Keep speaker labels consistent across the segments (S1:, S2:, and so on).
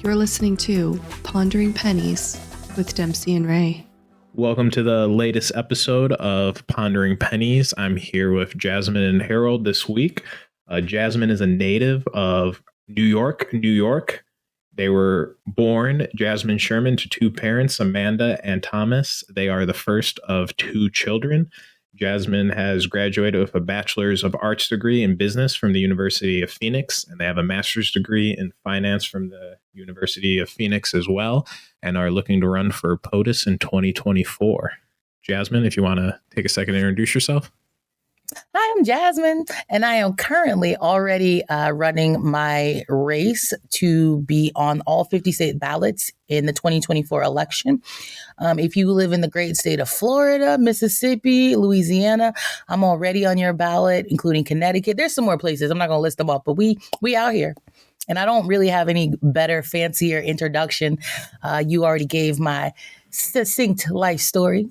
S1: You're listening to Pondering Pennies with Dempsy and Ray.
S2: Welcome to the latest episode of Pondering Pennies. I'm here with Jasmine and Harold this week. Jasmine is a native of New York, New York. They were born, Jasmine Sherman, to two parents, Amanda and Thomas. They are the first of two children. Jasmine has graduated with a Bachelor's of Arts degree in business from the University of Phoenix, and they have a master's degree in finance from the University of Phoenix as well, and are looking to run for POTUS in 2024. Jasmine, if you want to take a second to introduce yourself.
S3: Hi, I'm Jasmine, and I am currently already running my race to be on all 50 state ballots in the 2024 election. If you live in the great state of Florida, Mississippi, Louisiana, I'm already on your ballot, including Connecticut. There's some more places. I'm not going to list them all, but we out here. And I don't really have any better, fancier introduction. You already gave my succinct life story.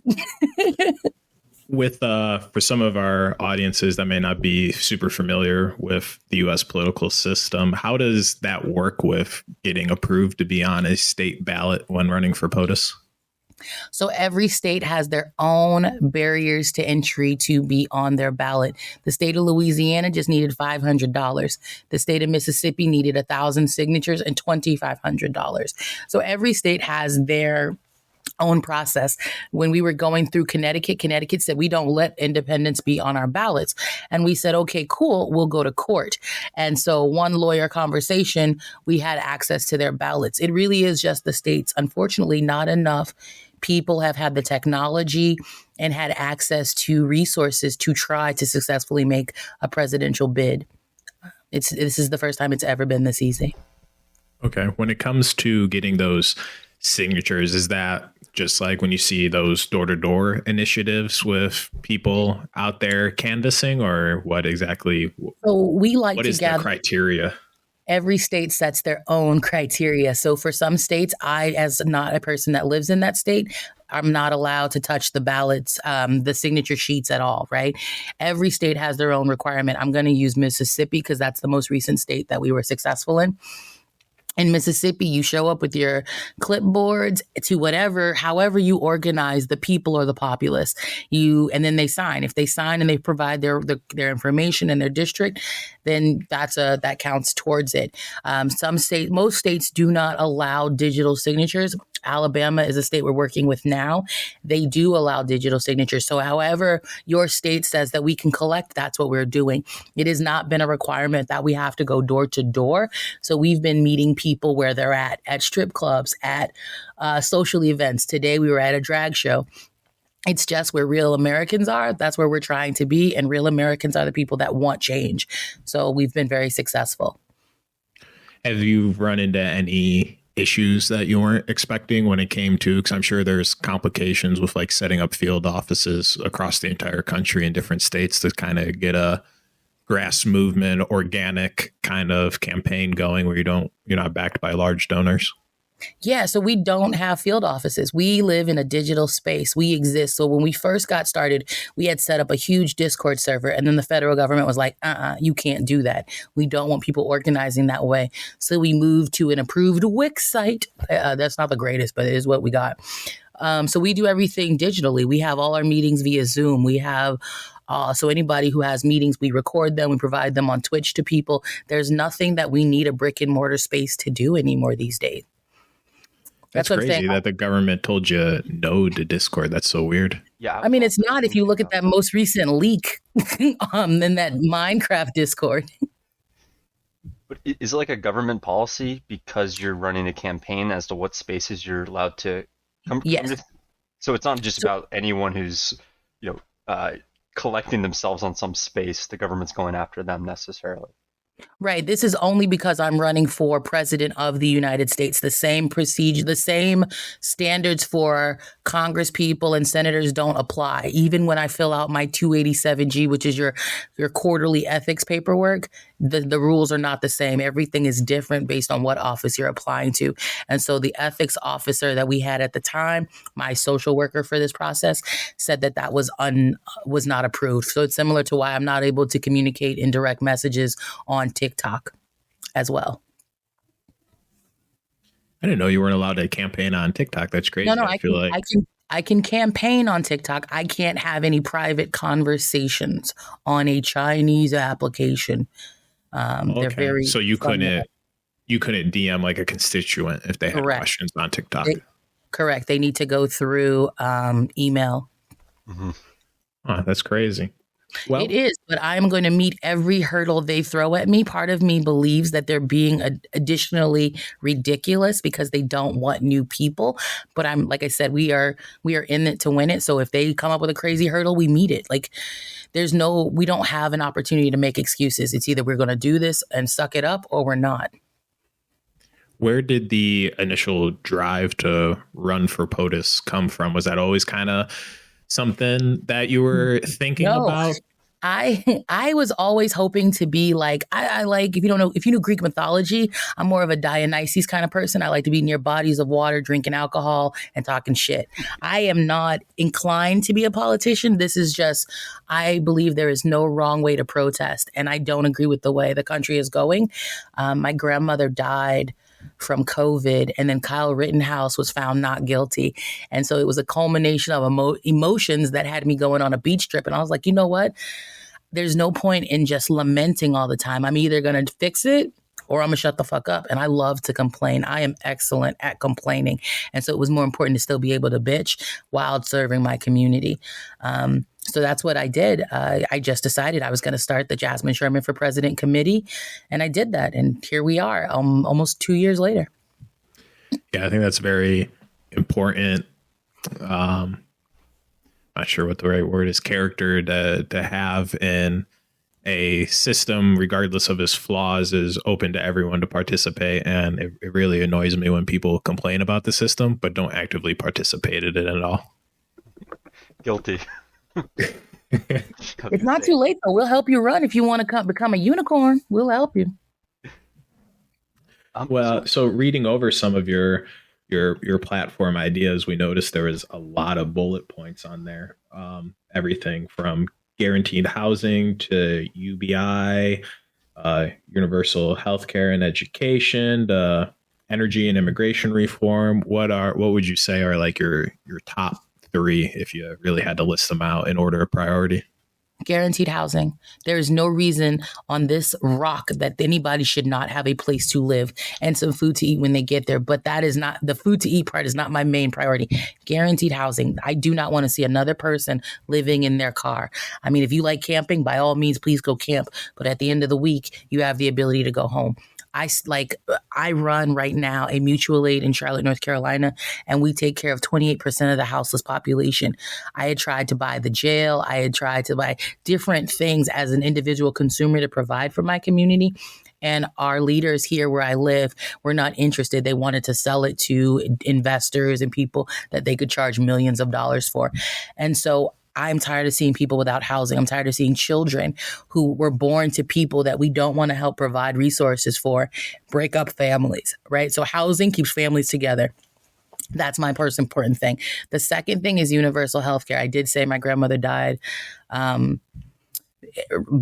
S2: With for some of our audiences that may not be super familiar with the U.S. political system, how does that work with getting approved to be on a state ballot when running for POTUS?
S3: So every state has their own barriers to entry to be on their ballot. The state of Louisiana just needed $500. The state of Mississippi needed 1,000 signatures and $2,500. So every state has their own process. When we were going through Connecticut said, we don't let independents be on our ballots. And we said, okay, cool, we'll go to court. And so one lawyer conversation, we had access to their ballots. It really is just the states. Unfortunately, not enough people have had the technology and had access to resources to try to successfully make a presidential bid. This is the first time it's ever been this easy.
S2: Okay. When it comes to getting those signatures, is that just like when you see those door-to-door initiatives with people out there canvassing, or what exactly?
S3: So we like
S2: what
S3: to
S2: is
S3: gather
S2: the criteria?
S3: Every state sets their own criteria. So for some states, I, as not a person that lives in that state, I'm not allowed to touch the ballots, the signature sheets at all, right? Every state has their own requirement. I'm going to use Mississippi because that's the most recent state that we were successful in. In Mississippi, you show up with your clipboards to however you organize the people or the populace. And then they sign. If they sign and they provide their information in their district, then that counts towards it. Most states do not allow digital signatures. Alabama is a state we're working with now. They do allow digital signatures. So however your state says that we can collect, that's what we're doing. It has not been a requirement that we have to go door to door. So we've been meeting people where they're at strip clubs, at social events. Today we were at a drag show. It's just where real Americans are. That's where we're trying to be. And real Americans are the people that want change. So we've been very successful.
S2: Have you run into any issues that you weren't expecting when it came to, because I'm sure there's complications with like setting up field offices across the entire country in different states to kind of get a grass movement, organic kind of campaign going where you're not backed by large donors?
S3: Yeah, so we don't have field offices. We live in a digital space. We exist. So when we first got started, we had set up a huge Discord server, and then the federal government was like, you can't do that. We don't want people organizing that way. So we moved to an approved Wix site. That's not the greatest, but it is what we got. So we do everything digitally. We have all our meetings via Zoom. We have so anybody who has meetings, we record them. We provide them on Twitch to people. There's nothing that we need a brick and mortar space to do anymore these days.
S2: That's crazy that the government told you no to Discord. That's so weird.
S3: Yeah, I mean, it's not if you look at that most recent leak in that Minecraft Discord.
S4: But is it like a government policy because you're running a campaign as to what spaces you're allowed to come?
S3: Yes.
S4: So it's not just about anyone who's, collecting themselves on some space. The government's going after them necessarily.
S3: Right. This is only because I'm running for president of the United States. The same procedure, the same standards for Congress people and senators don't apply. Even when I fill out my 287G, which is your quarterly ethics paperwork, the rules are not the same. Everything is different based on what office you're applying to. And so the ethics officer that we had at the time, my social worker for this process, said that was not approved. So it's similar to why I'm not able to communicate in direct messages on TikTok as well.
S2: I didn't know you weren't allowed to campaign on TikTok. That's crazy.
S3: No,
S2: I feel like
S3: I can campaign on TikTok. I can't have any private conversations on a Chinese application. They're
S2: okay.
S3: very
S2: So you couldn't DM like a constituent if they had
S3: correct.
S2: questions on TikTok.
S3: Correct. They need to go through email.
S4: Mm-hmm.
S2: Oh, that's crazy. Well,
S3: It is, but I'm going to meet every hurdle they throw at me. Part of me believes that they're being additionally ridiculous because they don't want new people. But I'm, like I said, we are in it to win it. So if they come up with a crazy hurdle, we meet it. Like we don't have an opportunity to make excuses. It's either we're going to do this and suck it up or we're not.
S2: where did the initial drive to run for POTUS come from? Was that always kind of something that you were thinking about?
S3: I was always hoping to be like, I like, if you knew Greek mythology, I'm more of a Dionysus kind of person. I like to be near bodies of water, drinking alcohol and talking shit. I am not inclined to be a politician. This is just, I believe there is no wrong way to protest. And I don't agree with the way the country is going. My grandmother died from COVID, and then Kyle Rittenhouse was found not guilty. And so it was a culmination of emotions that had me going on a beach trip. And I was like, you know what? There's no point in just lamenting all the time. I'm either going to fix it or I'm going to shut the fuck up. And I love to complain. I am excellent at complaining. And so it was more important to still be able to bitch while serving my community. So that's what I did. I just decided I was going to start the Jasmine Sherman for President Committee. And I did that. And here we are, almost 2 years later.
S2: Yeah, I think that's very important. Not sure what the right word is, character to have in a system, regardless of its flaws, is open to everyone to participate. And it really annoys me when people complain about the system, but don't actively participate in it at all.
S4: Guilty.
S3: It's not too late, though. We'll help you run if you want to become a unicorn. We'll help you.
S2: Well, so reading over some of your platform ideas, we noticed there was a lot of bullet points on there. Everything from guaranteed housing to UBI, universal healthcare and education, to energy and immigration reform. What would you say are like your top three if you really had to list them out in order of priority?
S3: Guaranteed housing. There is no reason on this rock that anybody should not have a place to live and some food to eat when they get there. But that is not, the food to eat part is not my main priority. Guaranteed housing. I do not want to see another person living in their car. I mean, if you like camping, by all means, please go camp. But at the end of the week, you have the ability to go home. I run right now a mutual aid in Charlotte, North Carolina, and we take care of 28% of the houseless population. I had tried to buy the jail. I had tried to buy different things as an individual consumer to provide for my community. And our leaders here where I live were not interested. They wanted to sell it to investors and people that they could charge millions of dollars for. And so I'm tired of seeing people without housing. I'm tired of seeing children who were born to people that we don't want to help provide resources for, break up families, right? So housing keeps families together. That's my most important thing. The second thing is universal healthcare. I did say my grandmother died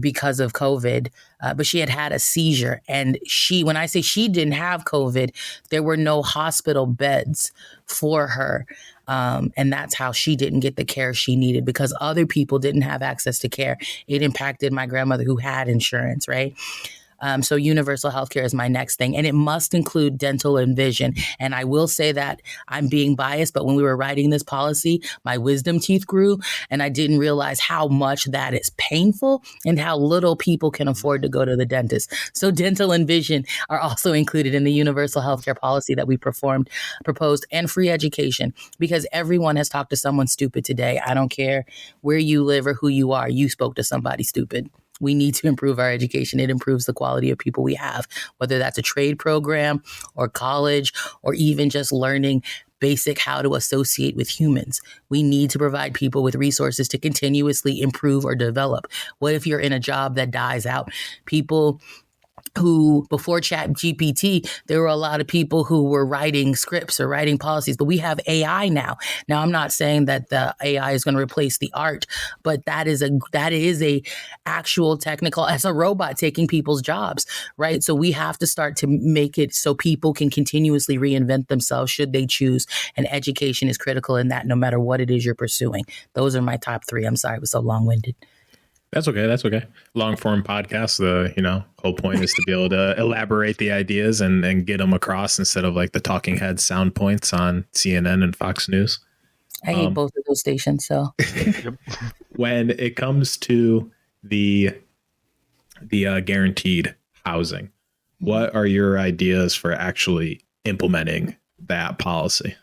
S3: because of COVID, but she had a seizure. And when I say she didn't have COVID, there were no hospital beds for her. And that's how she didn't get the care she needed because other people didn't have access to care. It impacted my grandmother who had insurance, right? So universal healthcare is my next thing, and it must include dental and vision. And I will say that I'm being biased, but when we were writing this policy, my wisdom teeth grew, and I didn't realize how much that is painful and how little people can afford to go to the dentist. So dental and vision are also included in the universal healthcare policy that we proposed, and free education, because everyone has talked to someone stupid today. I don't care where you live or who you are. You spoke to somebody stupid. We need to improve our education. It improves the quality of people we have, whether that's a trade program or college or even just learning basic how to associate with humans. We need to provide people with resources to continuously improve or develop. What if you're in a job that dies out? People who before Chat GPT, there were a lot of people who were writing scripts or writing policies, but we have AI now. Now, I'm not saying that the AI is going to replace the art, but that is a actual technical, as a robot taking people's jobs, right? So we have to start to make it so people can continuously reinvent themselves should they choose. And education is critical in that, no matter what it is you're pursuing. Those are my top three. I'm sorry, it was so long-winded.
S2: That's okay. That's okay. Long form podcast. The whole point is to be able to elaborate the ideas and get them across instead of like the talking head sound points on CNN and Fox News.
S3: I hate both of those stations. So
S2: when it comes to the guaranteed housing, what are your ideas for actually implementing that policy?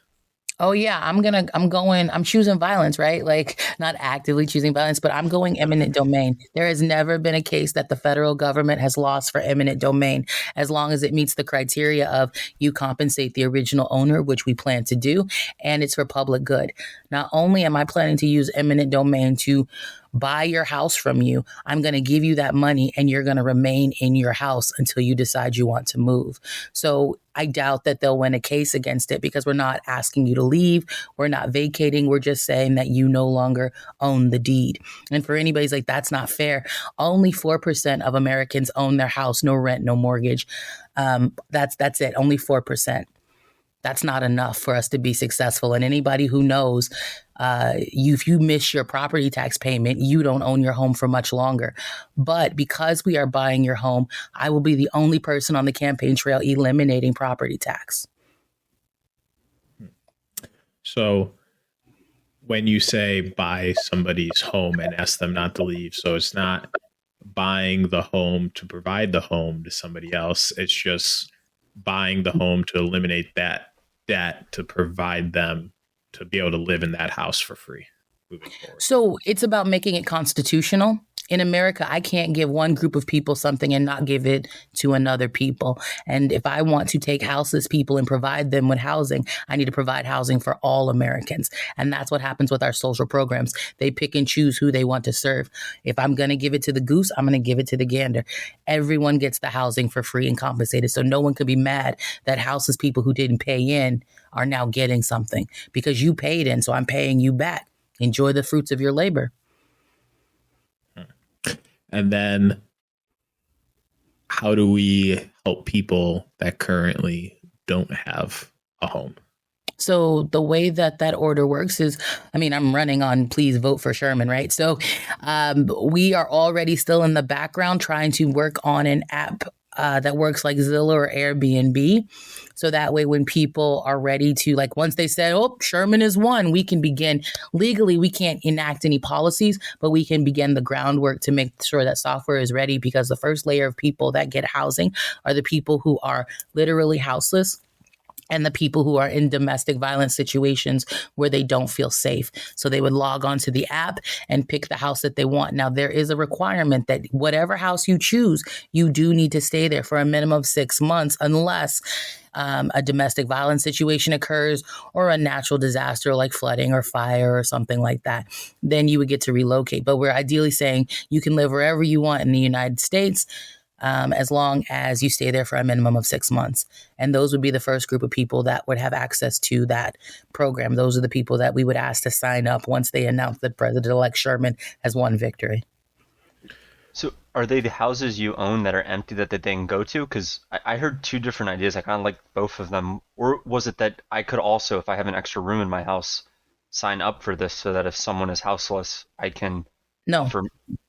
S3: Oh yeah, I'm choosing violence, right? Like not actively choosing violence, but I'm going eminent domain. There has never been a case that the federal government has lost for eminent domain, as long as it meets the criteria of you compensate the original owner, which we plan to do, and it's for public good. Not only am I planning to use eminent domain to buy your house from you, I'm going to give you that money and you're going to remain in your house until you decide you want to move. So I doubt that they'll win a case against it because we're not asking you to leave. We're not vacating. We're just saying that you no longer own the deed. And for anybody's like, that's not fair. Only 4% of Americans own their house, no rent, no mortgage. That's it. Only 4%. That's not enough for us to be successful. And anybody who knows, if you miss your property tax payment, you don't own your home for much longer. But because we are buying your home, I will be the only person on the campaign trail eliminating property tax.
S2: So when you say buy somebody's home and ask them not to leave, so it's not buying the home to provide the home to somebody else. It's just buying the home to eliminate that debt to provide them to be able to live in that house for free moving forward.
S3: So it's about making it constitutional. In America, I can't give one group of people something and not give it to another people. And if I want to take houseless people and provide them with housing, I need to provide housing for all Americans. And that's what happens with our social programs. They pick and choose who they want to serve. If I'm going to give it to the goose, I'm going to give it to the gander. Everyone gets the housing for free and compensated. So no one could be mad that houseless people who didn't pay in are now getting something because you paid in. So I'm paying you back. Enjoy the fruits of your labor.
S2: And then how do we help people that currently don't have a home?
S3: So the way that order works is, I'm running on please vote for Sherman, right? So we are already still in the background trying to work on an app that works like Zillow or Airbnb. So that way, when people are ready to, like, once they said, oh, Sherman is one, we can begin. Legally, we can't enact any policies, but we can begin the groundwork to make sure that software is ready, because the first layer of people that get housing are the people who are literally houseless and the people who are in domestic violence situations where they don't feel safe. So they would log on to the app and pick the house that they want. Now, there is a requirement that whatever house you choose, you do need to stay there for a minimum of 6 months, unless a domestic violence situation occurs or a natural disaster like flooding or fire or something like that. Then you would get to relocate. But we're ideally saying you can live wherever you want in the United States, as long as you stay there for a minimum of 6 months. And those would be the first group of people that would have access to that program. Those are the people that we would ask to sign up once they announce that President-elect Sherman has won victory.
S4: So are they the houses you own that are empty that they can go to? Because I heard two different ideas. I kind of like both of them. Or was it that I could also, if I have an extra room in my house, sign up for this so that if someone is houseless, I can...
S3: No.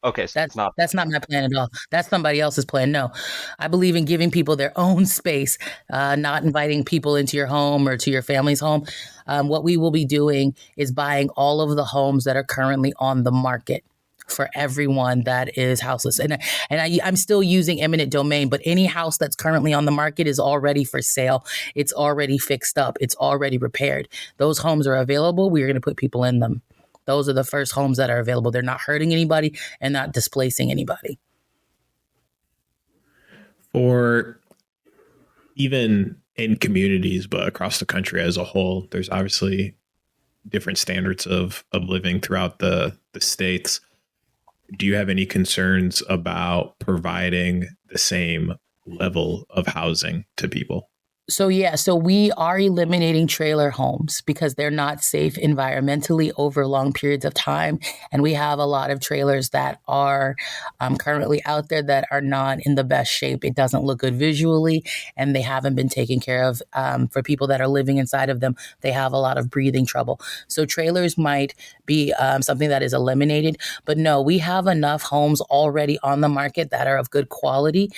S4: Okay, so
S3: that's not my plan at all. That's somebody else's plan. No, I believe in giving people their own space, not inviting people into your home or to your family's home. What we will be doing is buying all of the homes that are currently on the market for everyone that is houseless. And I'm still using eminent domain, but any house that's currently on the market is already for sale. It's already fixed up. It's already repaired. Those homes are available. We're going to put people in them. Those are the first homes that are available. They're not hurting anybody and not displacing anybody.
S2: For even in communities, but across the country as a whole, there's obviously different standards of living throughout the states. Do you have any concerns about providing the same level of housing to people?
S3: So we are eliminating trailer homes because they're not safe environmentally over long periods of time. And we have a lot of trailers that are currently out there that are not in the best shape. It doesn't look good visually, and they haven't been taken care of. For people that are living inside of them, they have a lot of breathing trouble. So trailers might be something that is eliminated. But no, we have enough homes already on the market that are of good quality.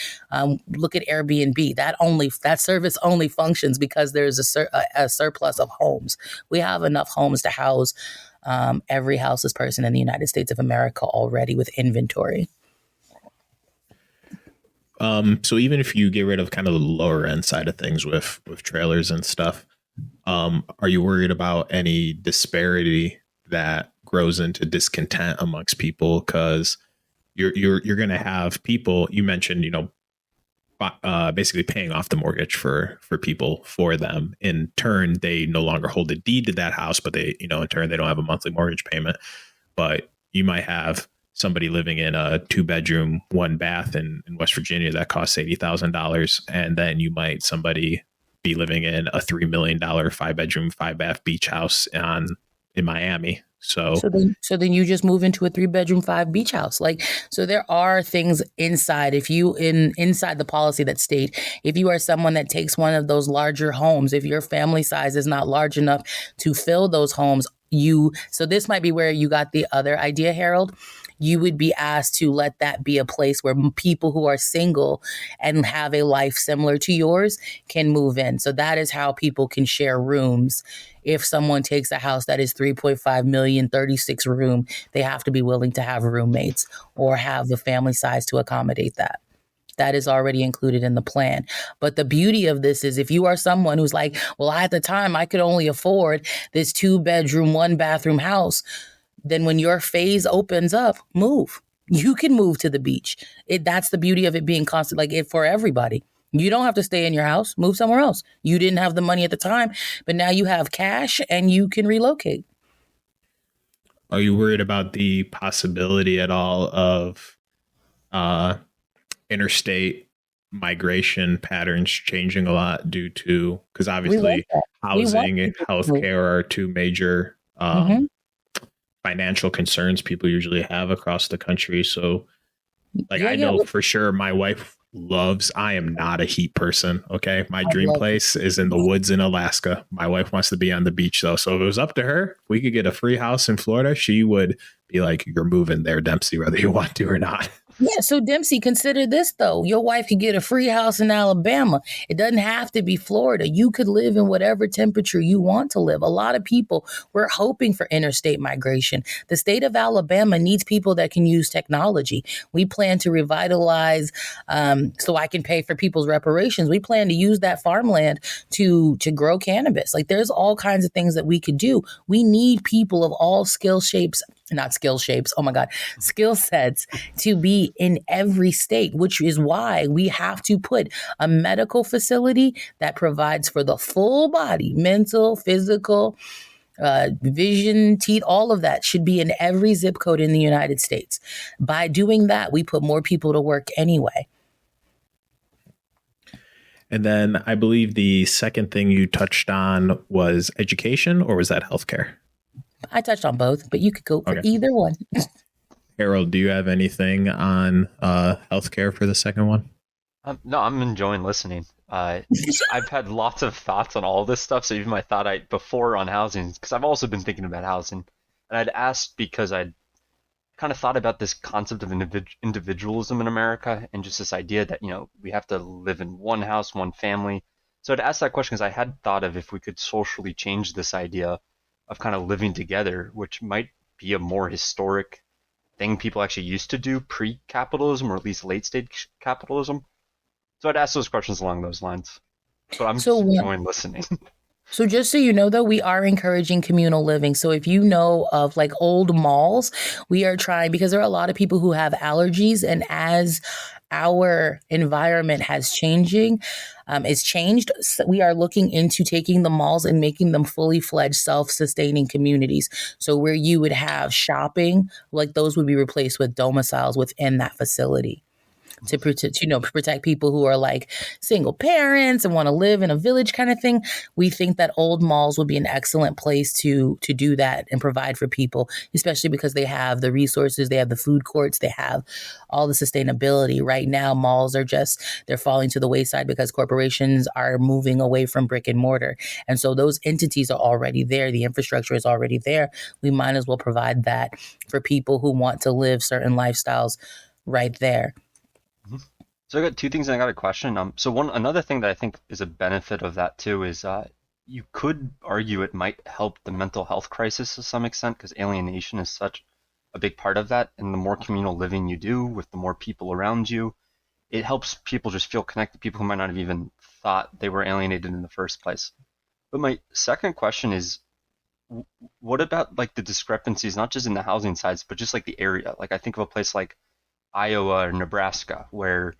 S3: Look at Airbnb. That service only functions because there's a surplus of homes. We have enough homes to house every houseless person in the United States of America already with inventory.
S2: So even if you get rid of kind of the lower end side of things with trailers and stuff, are you worried about any disparity that grows into discontent amongst people? Because you're going to have people, you mentioned, basically paying off the mortgage for people for them. In turn, they no longer hold a deed to that house, but they, in turn, they don't have a monthly mortgage payment. But you might have somebody living in a 2-bedroom, 1-bath in West Virginia that costs $80,000. And then you might somebody be living in a $3 million 5-bedroom, 5-bath beach house in Miami. So
S3: then you just move into a 3-bedroom, 5 beach house. So there are things inside. If you inside the policy that state, if you are someone that takes one of those larger homes, if your family size is not large enough to fill those homes, so this might be where you got the other idea, Harold. You would be asked to let that be a place where people who are single and have a life similar to yours can move in. So that is how people can share rooms. If someone takes a house that is 3.5 million, 36 room, they have to be willing to have roommates or have the family size to accommodate that. That is already included in the plan. But the beauty of this is if you are someone who's like, well, at the time I could only afford this 2-bedroom, 1-bathroom house, then when your phase opens up, move. You can move to the beach. That's the beauty of it being constant, for everybody. You don't have to stay in your house, move somewhere else. You didn't have the money at the time, but now you have cash and you can relocate.
S2: Are you worried about the possibility at all of interstate migration patterns changing a lot due to, because obviously housing and healthcare are two major financial concerns people usually have across the country. So I know for sure my wife I am not a heat person. Okay. My dream place is in the woods in Alaska. My wife wants to be on the beach though. So if it was up to her, we could get a free house in Florida. She would be like, you're moving there, Dempsey, whether you want to or not.
S3: Yeah. So Dempsey, consider this though. Your wife could get a free house in Alabama. It doesn't have to be Florida. You could live in whatever temperature you want to live. A lot of people, we're hoping for interstate migration. The state of Alabama needs people that can use technology. We plan to revitalize, so I can pay for people's reparations. We plan to use that farmland to grow cannabis. There's all kinds of things that we could do. We need people of all skill sets to be in every state, which is why we have to put a medical facility that provides for the full body, mental, physical, vision, teeth, all of that should be in every zip code in the United States. By doing that, we put more people to work anyway.
S2: And then I believe the second thing you touched on was education, or was that healthcare?
S3: I touched on both, but you could go for either one.
S2: Harold, do you have anything on healthcare for the second one?
S4: No, I'm enjoying listening. I've had lots of thoughts on all this stuff. So even my thought before on housing, because I've also been thinking about housing, and I'd asked because I'd kind of thought about this concept of individualism in America and just this idea that, we have to live in one house, one family. So I'd asked that question because I had thought of if we could socially change this idea of kind of living together, which might be a more historic thing people actually used to do pre-capitalism, or at least late-stage capitalism. So I'd ask those questions along those lines. But I'm just enjoying listening.
S3: So just so you know, though, we are encouraging communal living. So if you know of old malls, we are trying, because there are a lot of people who have allergies, and as our environment has changed, we are looking into taking the malls and making them fully fledged self-sustaining communities. So where you would have shopping, those would be replaced with domiciles within that facility. to protect people who are like single parents and want to live in a village kind of thing. We think that old malls would be an excellent place to do that and provide for people, especially because they have the resources, they have the food courts, they have all the sustainability. Right now, malls are they're falling to the wayside because corporations are moving away from brick and mortar. And so those entities are already there. The infrastructure is already there. We might as well provide that for people who want to live certain lifestyles right there.
S4: So I got two things and I got a question. Another thing that I think is a benefit of that too is you could argue it might help the mental health crisis to some extent because alienation is such a big part of that. And the more communal living you do with the more people around you, it helps people just feel connected, people who might not have even thought they were alienated in the first place. But my second question is, what about like the discrepancies, not just in the housing sides, but just like the area? Like I think of a place like Iowa or Nebraska, where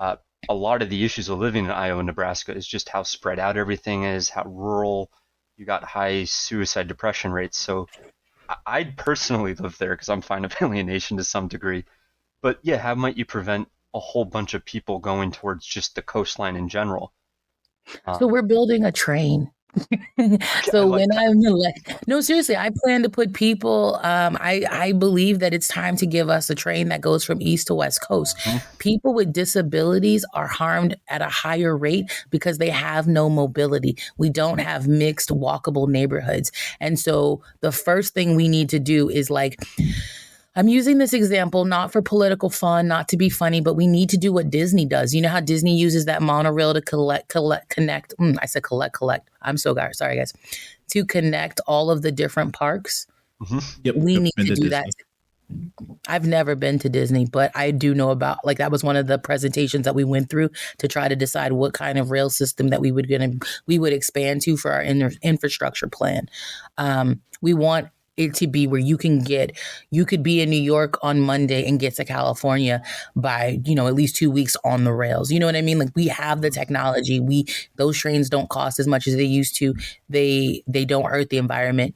S4: a lot of the issues of living in Iowa and Nebraska is just how spread out everything is, how rural, you got high suicide depression rates. So I'd personally live there because I'm fine with alienation to some degree. But yeah, how might you prevent a whole bunch of people going towards just the coastline in general?
S3: So we're building a train. So when I'm no, seriously, I plan to put people, I believe that it's time to give us a train that goes from east to west coast. People with disabilities are harmed at a higher rate because they have no mobility. We don't have mixed walkable neighborhoods. And so the first thing we need to do is like, I'm using this example not for political fun, not to be funny, but we need to do what Disney does. You know how Disney uses that monorail to connect. I said collect. I'm so sorry, guys. To connect all of the different parks.
S2: Yep,
S3: we need to do
S2: Disney.
S3: that. I've never been to Disney, but I do know about, like, that was one of the presentations that we went through to try to decide what kind of rail system that we would expand to for our infrastructure plan. We want it to be where you could be in New York on Monday and get to California by, at least 2 weeks on the rails. You know what I mean? Like, we have the technology. Those trains don't cost as much as they used to. They don't hurt the environment.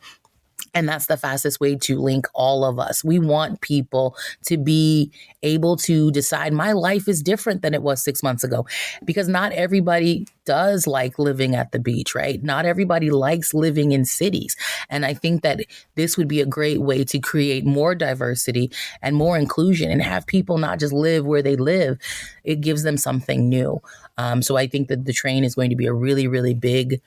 S3: And that's the fastest way to link all of us. We want people to be able to decide my life is different than it was 6 months ago, because not everybody does like living at the beach, right? Not everybody likes living in cities. And I think that this would be a great way to create more diversity and more inclusion and have people not just live where they live. It gives them something new. So I think that the train is going to be a really, really big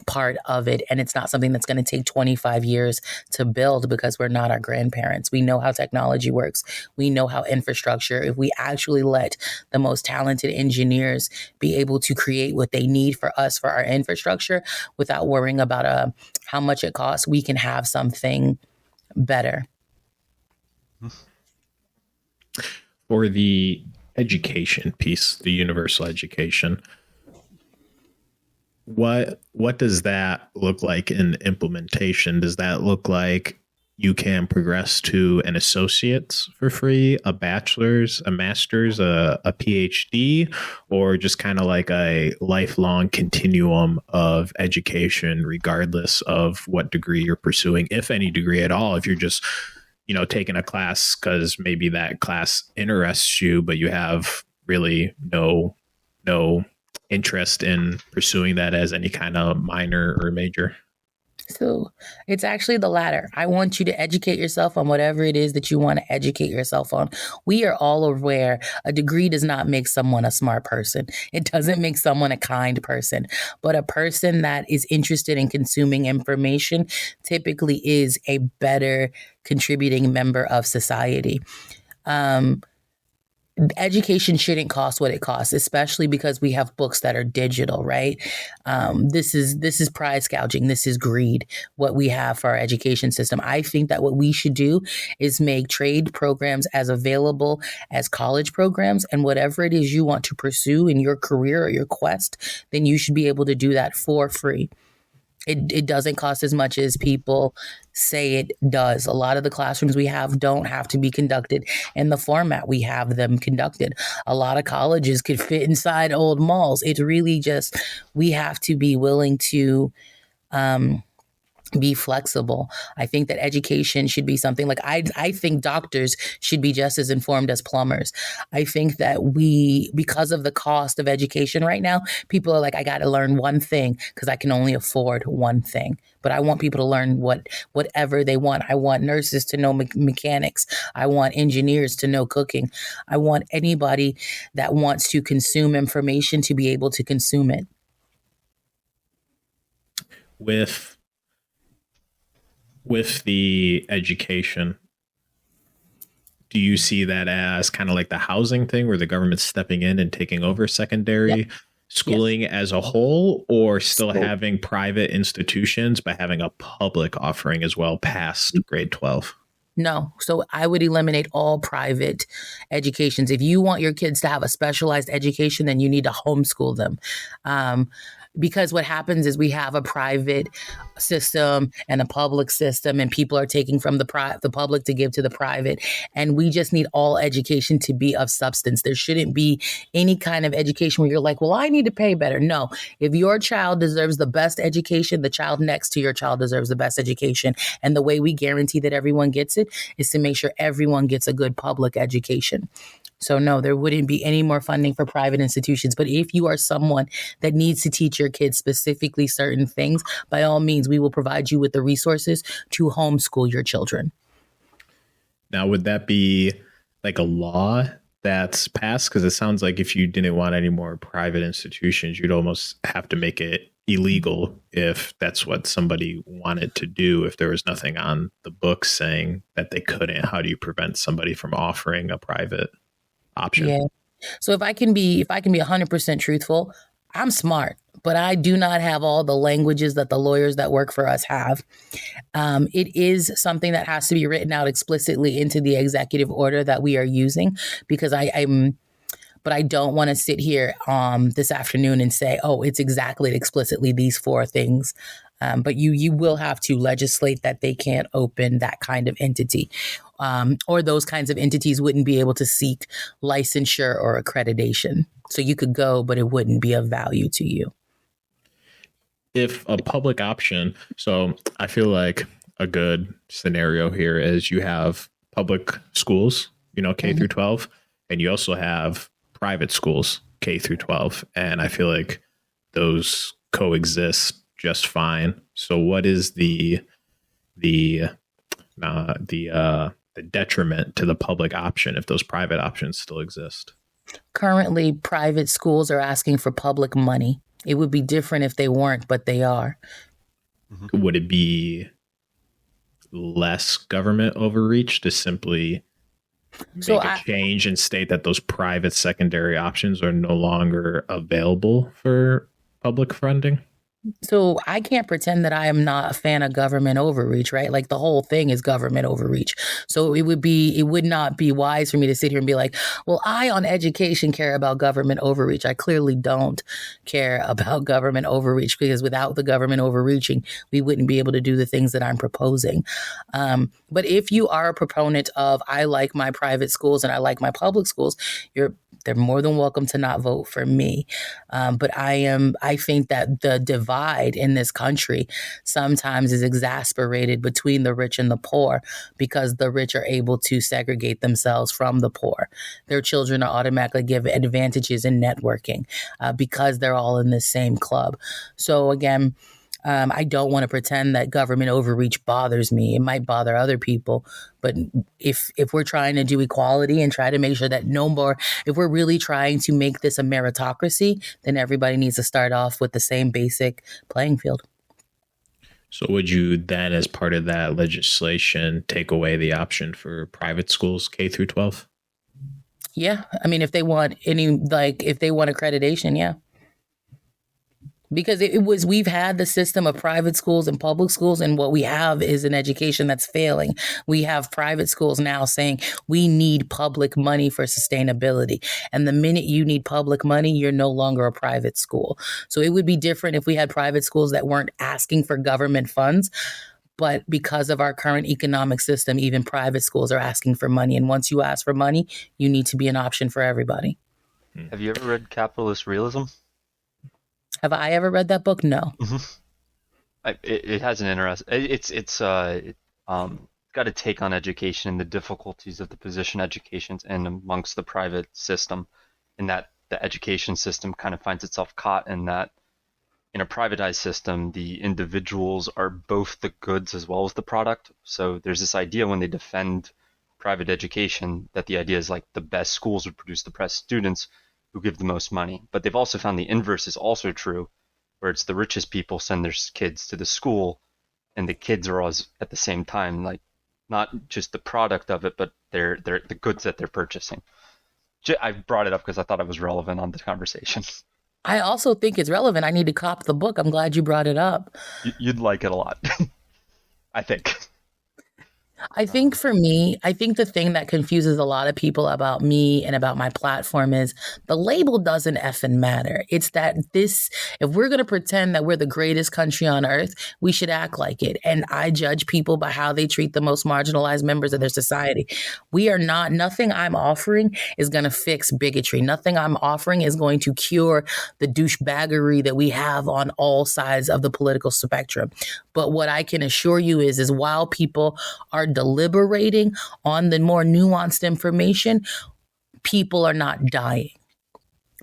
S3: part of it. And it's not something that's going to take 25 years to build because we're not our grandparents. We know how technology works. We know how infrastructure, if we actually let the most talented engineers be able to create what they need for us for our infrastructure without worrying about how much it costs, we can have something better.
S2: For the education piece, the universal education, what does that look like in implementation? Does that look like you can progress to an associate's for free, a bachelor's, a master's, a PhD, or just kind of like a lifelong continuum of education, regardless of what degree you're pursuing, if any degree at all? If you're just, taking a class because maybe that class interests you, but you have really no interest in pursuing that as any kind of minor or major?
S3: So it's actually the latter. I want you to educate yourself on whatever it is that you want to educate yourself on. We are all aware a degree does not make someone a smart person. It doesn't make someone a kind person, but a person that is interested in consuming information typically is a better contributing member of society. Education shouldn't cost what it costs, especially because we have books that are digital, right? This is prize gouging. This is greed, what we have for our education system. I think that what we should do is make trade programs as available as college programs, and whatever it is you want to pursue in your career or your quest, then you should be able to do that for free. It doesn't cost as much as people say it does. A lot of the classrooms we have don't have to be conducted in the format we have them conducted. A lot of colleges could fit inside old malls. It's really just, we have to be willing to be flexible. I think that education should be something like I think doctors should be just as informed as plumbers. I think that because of the cost of education right now, people are like, I got to learn one thing because I can only afford one thing. But I want people to learn whatever they want. I want nurses to know mechanics. I want engineers to know cooking. I want anybody that wants to consume information to be able to consume it.
S2: With the education, do you see that as kind of like the housing thing where the government's stepping in and taking over secondary schooling as a whole, or still having private institutions but having a public offering as well past grade 12?
S3: No. So I would eliminate all private educations. If you want your kids to have a specialized education, then you need to homeschool them. Because what happens is we have a private system and a public system, and people are taking from the public to give to the private. And we just need all education to be of substance. There shouldn't be any kind of education where you're like, well, I need to pay better. No, if your child deserves the best education, the child next to your child deserves the best education. And the way we guarantee that everyone gets it is to make sure everyone gets a good public education. So no, there wouldn't be any more funding for private institutions. But if you are someone that needs to teach your kids specifically certain things, by all means, we will provide you with the resources to homeschool your children.
S2: Now, would that be like a law that's passed? Because it sounds like if you didn't want any more private institutions, you'd almost have to make it illegal if that's what somebody wanted to do. If there was nothing on the books saying that they couldn't, how do you prevent somebody from offering a private option?
S3: Yeah. So if I can be 100% truthful, I'm smart, but I do not have all the languages that the lawyers that work for us have. It is something that has to be written out explicitly into the executive order that we are using, because but I don't want to sit here this afternoon and say, oh, it's exactly explicitly these 4 things. But you will have to legislate that they can't open that kind of entity, or those kinds of entities wouldn't be able to seek licensure or accreditation. So you could go, but it wouldn't be of value to you.
S2: If a public option, so I feel like a good scenario here is you have public schools, K through 12, and you also have private schools, K through 12. And I feel like those coexist just fine. So what is the detriment to the public option if those private options still exist?
S3: Currently, private schools are asking for public money. It would be different if they weren't, but they are.
S2: Would it be less government overreach to simply make a change and state that those private secondary options are no longer available for public funding?
S3: So I can't pretend that I am not a fan of government overreach, right? Like the whole thing is government overreach. So it would not be wise for me to sit here and be like, well, I on education care about government overreach. I clearly don't care about government overreach, because without the government overreaching, we wouldn't be able to do the things that I'm proposing. But if you are a proponent of, I like my private schools and I like my public schools, they're more than welcome to not vote for me. But I think that the divide in this country sometimes is exasperated between the rich and the poor, because the rich are able to segregate themselves from the poor. Their children are automatically given advantages in networking because they're all in the same club. So again, I don't want to pretend that government overreach bothers me. It might bother other people, but if we're trying to do equality and try to make sure that if we're really trying to make this a meritocracy, then everybody needs to start off with the same basic playing field.
S2: So would you then, as part of that legislation, take away the option for private schools K through 12?
S3: Yeah. I mean, if they want accreditation, yeah. Because we've had the system of private schools and public schools, and what we have is an education that's failing. We have private schools now saying we need public money for sustainability. And the minute you need public money, you're no longer a private school. So it would be different if we had private schools that weren't asking for government funds. But because of our current economic system, even private schools are asking for money. And once you ask for money, you need to be an option for everybody.
S4: Have you ever read Capitalist Realism?
S3: Have I ever read that book? No.
S4: It has an interest. Got a take on education and the difficulties of the position education's in amongst the private system, in that the education system kind of finds itself caught in that in a privatized system, the individuals are both the goods as well as the product. So there's this idea when they defend private education that the idea is like the best schools would produce the best students who give the most money. But they've also found the inverse is also true, where it's the richest people send their kids to the school, and the kids are always at the same time like not just the product of it, but they're the goods that they're purchasing. I brought it up because I thought it was relevant on the conversation.
S3: I also think it's relevant. I need to cop the book. I'm glad you brought it up.
S4: You'd like it a lot, I think.
S3: I think for me, I think the thing that confuses a lot of people about me and about my platform is the label doesn't effing matter. It's that if we're going to pretend that we're the greatest country on earth, we should act like it. And I judge people by how they treat the most marginalized members of their society. Nothing I'm offering is going to fix bigotry. Nothing I'm offering is going to cure the douchebaggery that we have on all sides of the political spectrum. But what I can assure you is while people are deliberating on the more nuanced information, people are not dying.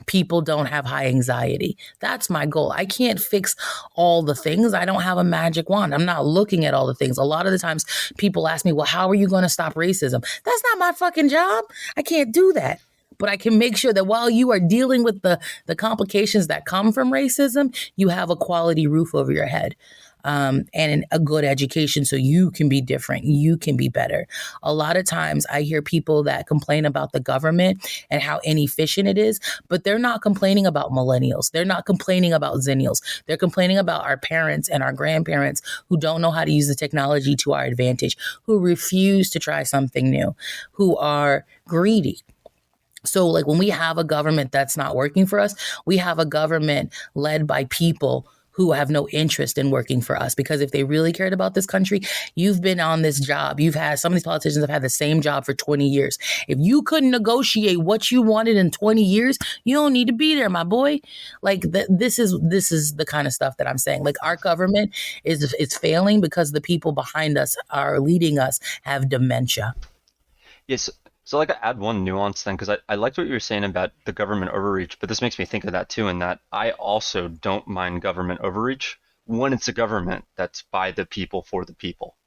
S3: People don't have high anxiety. That's my goal. I can't fix all the things. I don't have a magic wand. I'm not looking at all the things. A lot of the times people ask me, well, how are you going to stop racism? That's not my fucking job. I can't do that. But I can make sure that while you are dealing with the complications that come from racism, you have a quality roof over your head. And a good education so you can be different, you can be better. A lot of times I hear people that complain about the government and how inefficient it is, but they're not complaining about millennials. They're not complaining about zennials. They're complaining about our parents and our grandparents who don't know how to use the technology to our advantage, who refuse to try something new, who are greedy. So like when we have a government that's not working for us, we have a government led by people who have no interest in working for us, because if they really cared about this country, you've been on this job. Some of these politicians have had the same job for 20 years. If you couldn't negotiate what you wanted in 20 years, you don't need to be there, my boy. Like this is the kind of stuff that I'm saying. Like our government is failing because the people behind us are leading us have dementia.
S4: Yes. So like I add one nuance then, because I liked what you were saying about the government overreach, but this makes me think of that too, in that I also don't mind government overreach when it's a government that's by the people for the people.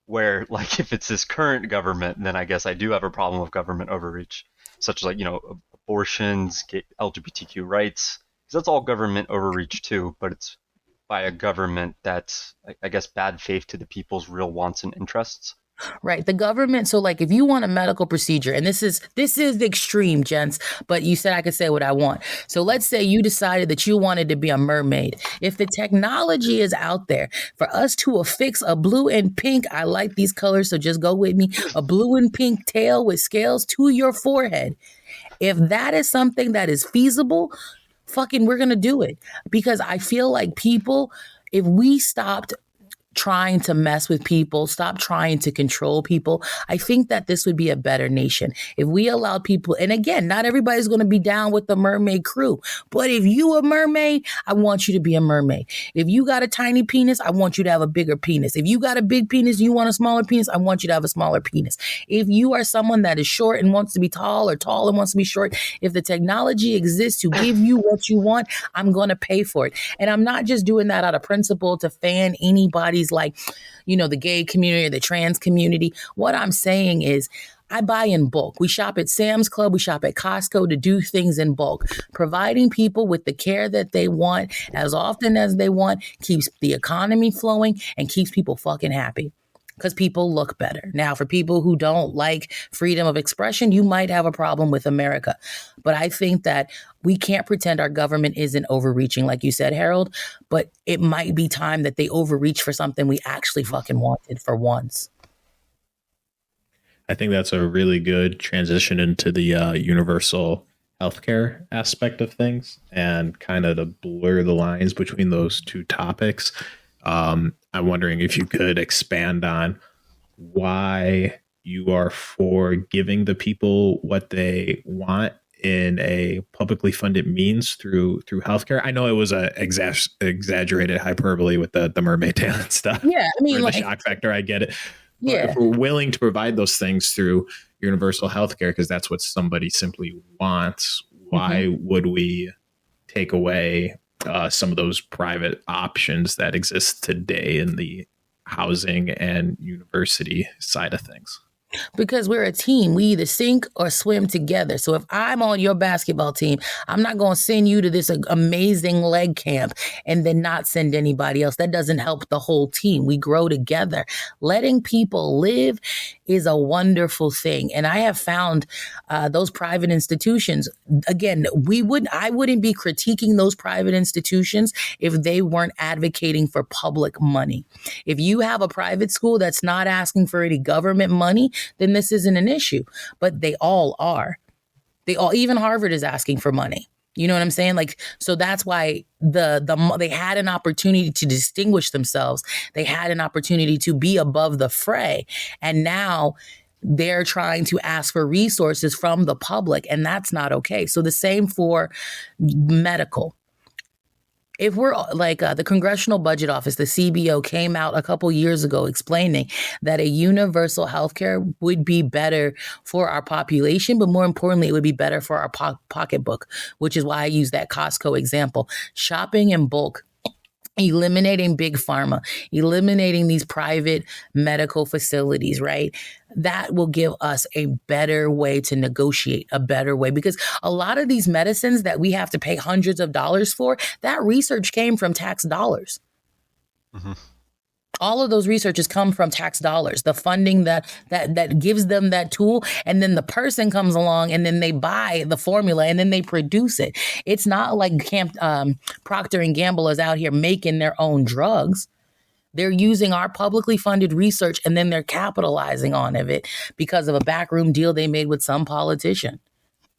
S4: Where like if it's this current government, then I guess I do have a problem with government overreach, such as like, abortions, LGBTQ rights, because that's all government overreach too, but it's by a government that's, I guess, bad faith to the people's real wants and interests.
S3: Right. The government. So like if you want a medical procedure, and this is the extreme, gents, but you said I could say what I want. So let's say you decided that you wanted to be a mermaid. If the technology is out there for us to affix a blue and pink, I like these colors, so just go with me, a blue and pink tail with scales to your forehead. If that is something that is feasible, fucking we're going to do it. Because I feel like people, if we stopped trying to mess with people, stop trying to control people, I think that this would be a better nation. If we allowed people, and again, not everybody's going to be down with the mermaid crew, but if you a mermaid, I want you to be a mermaid. If you got a tiny penis, I want you to have a bigger penis. If you got a big penis, you want a smaller penis, I want you to have a smaller penis. If you are someone that is short and wants to be tall, or tall and wants to be short, if the technology exists to give you what you want, I'm going to pay for it. And I'm not just doing that out of principle to fan anybody's like, the gay community or the trans community. What I'm saying is I buy in bulk. We shop at Sam's Club. We shop at Costco to do things in bulk. Providing people with the care that they want as often as they want keeps the economy flowing and keeps people fucking happy. Because people look better. Now, for people who don't like freedom of expression, you might have a problem with America. But I think that we can't pretend our government isn't overreaching, like you said, Harold. But it might be time that they overreach for something we actually fucking wanted for once.
S2: I think that's a really good transition into the universal healthcare aspect of things, and kind of to blur the lines between those two topics. I'm wondering if you could expand on why you are for giving the people what they want in a publicly funded means through healthcare. I know it was a exaggerated hyperbole with the mermaid tail and stuff.
S3: Yeah, I mean,
S2: or the
S3: like,
S2: shock factor. I get it. But
S3: yeah.
S2: if we're willing to provide those things through universal healthcare, because that's what somebody simply wants, why would we take away some of those private options that exist today in the housing and university side of things?
S3: Because we're a team. We either sink or swim together. So if I'm on your basketball team, I'm not going to send you to this amazing leg camp and then not send anybody else. That doesn't help the whole team. We grow together. Letting people live is a wonderful thing. And I have found those private institutions, again, I wouldn't be critiquing those private institutions if they weren't advocating for public money. If you have a private school that's not asking for any government money, then this isn't an issue. But they all are. Even Harvard is asking for money. You know what I'm saying? Like, so that's why they had an opportunity to distinguish themselves. They had an opportunity to be above the fray. And now they're trying to ask for resources from the public, and that's not okay. So the same for medical. If we're like the Congressional Budget Office, the CBO came out a couple years ago explaining that a universal healthcare would be better for our population, but more importantly, it would be better for our pocketbook, which is why I use that Costco example. Shopping in bulk, eliminating big pharma, eliminating these private medical facilities, right? That will give us a better way to negotiate, a better way, because a lot of these medicines that we have to pay hundreds of dollars for, that research came from tax dollars. All of those researches come from tax dollars, the funding that gives them that tool. And then the person comes along and then they buy the formula and then they produce it. It's not like Procter and Gamble is out here making their own drugs. They're using our publicly funded research and then they're capitalizing on it because of a backroom deal they made with some politician.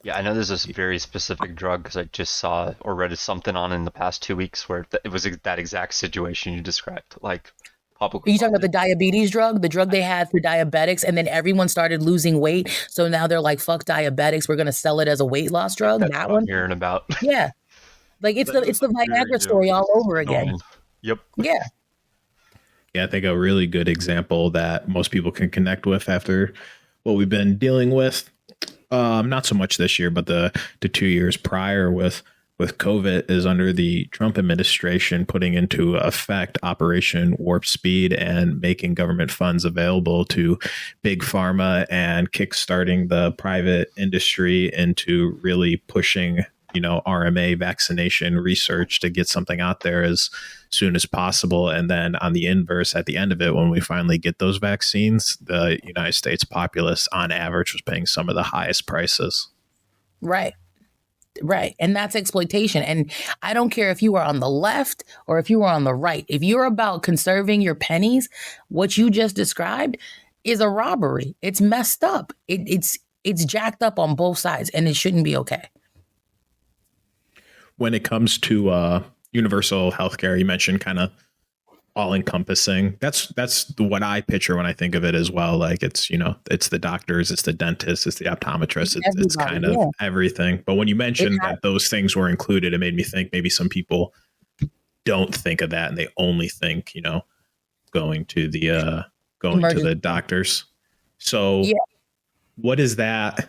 S4: Yeah, I know there's this very specific drug because I just saw or read something on in the past 2 weeks where it was that exact situation you described. Like, publicly.
S3: Are you talking about the diabetes drug, the drug they had for diabetics, and then everyone started losing weight? So now they're like, fuck diabetics, we're going to sell it as a weight loss drug?
S4: That's
S3: that
S4: what
S3: one?
S4: I'm hearing about.
S3: Yeah. Like it's the Viagra story all over again.
S4: Yep.
S3: Yeah.
S2: Yeah, I think a really good example that most people can connect with after what we've been dealing with, not so much this year, but the 2 years prior with COVID, is under the Trump administration putting into effect Operation Warp Speed and making government funds available to big pharma and kickstarting the private industry into really pushing, RMA vaccination research to get something out there as soon as possible. And then on the inverse, at the end of it, when we finally get those vaccines, the United States populace on average was paying some of the highest prices.
S3: Right. Right. And that's exploitation. And I don't care if you are on the left or if you are on the right. If you're about conserving your pennies, what you just described is a robbery. It's messed up. It's jacked up on both sides, and it shouldn't be okay.
S2: When it comes to universal healthcare, you mentioned kind of all-encompassing. That's what I picture when I think of it as well. Like it's the doctors, it's the dentists, it's the optometrists, it's kind of everything. But when you mentioned that those things were included, it made me think maybe some people don't think of that and they only think, going to the doctors. So what is that?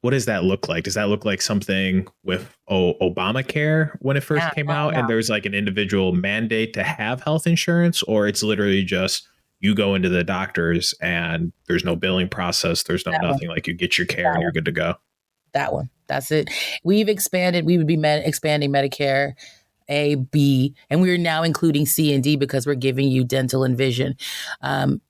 S2: What does that look like? Does that look like something with Obamacare when it first came out and there's like an individual mandate to have health insurance, or it's literally just you go into the doctors and there's no billing process, there's nothing, like you get your care and you're good to go? That one.
S3: That's it. We've expanded. We would be expanding Medicare A, B, and we're now including C and D because we're giving you dental and vision.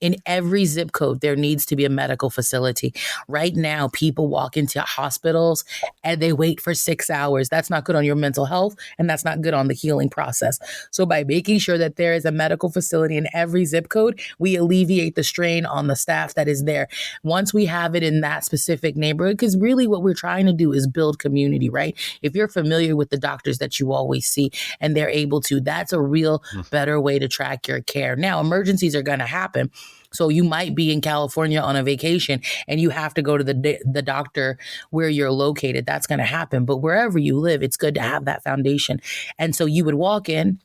S3: In every zip code, there needs to be a medical facility. Right now, people walk into hospitals and they wait for 6 hours. That's not good on your mental health, and that's not good on the healing process. So by making sure that there is a medical facility in every zip code, we alleviate the strain on the staff that is there. Once we have it in that specific neighborhood, because really what we're trying to do is build community, right? If you're familiar with the doctors that you always see, and they're able to. That's a real better way to track your care. Now, emergencies are going to happen. So you might be in California on a vacation and you have to go to the doctor where you're located. That's going to happen. But wherever you live, it's good to have that foundation. And so you would walk in,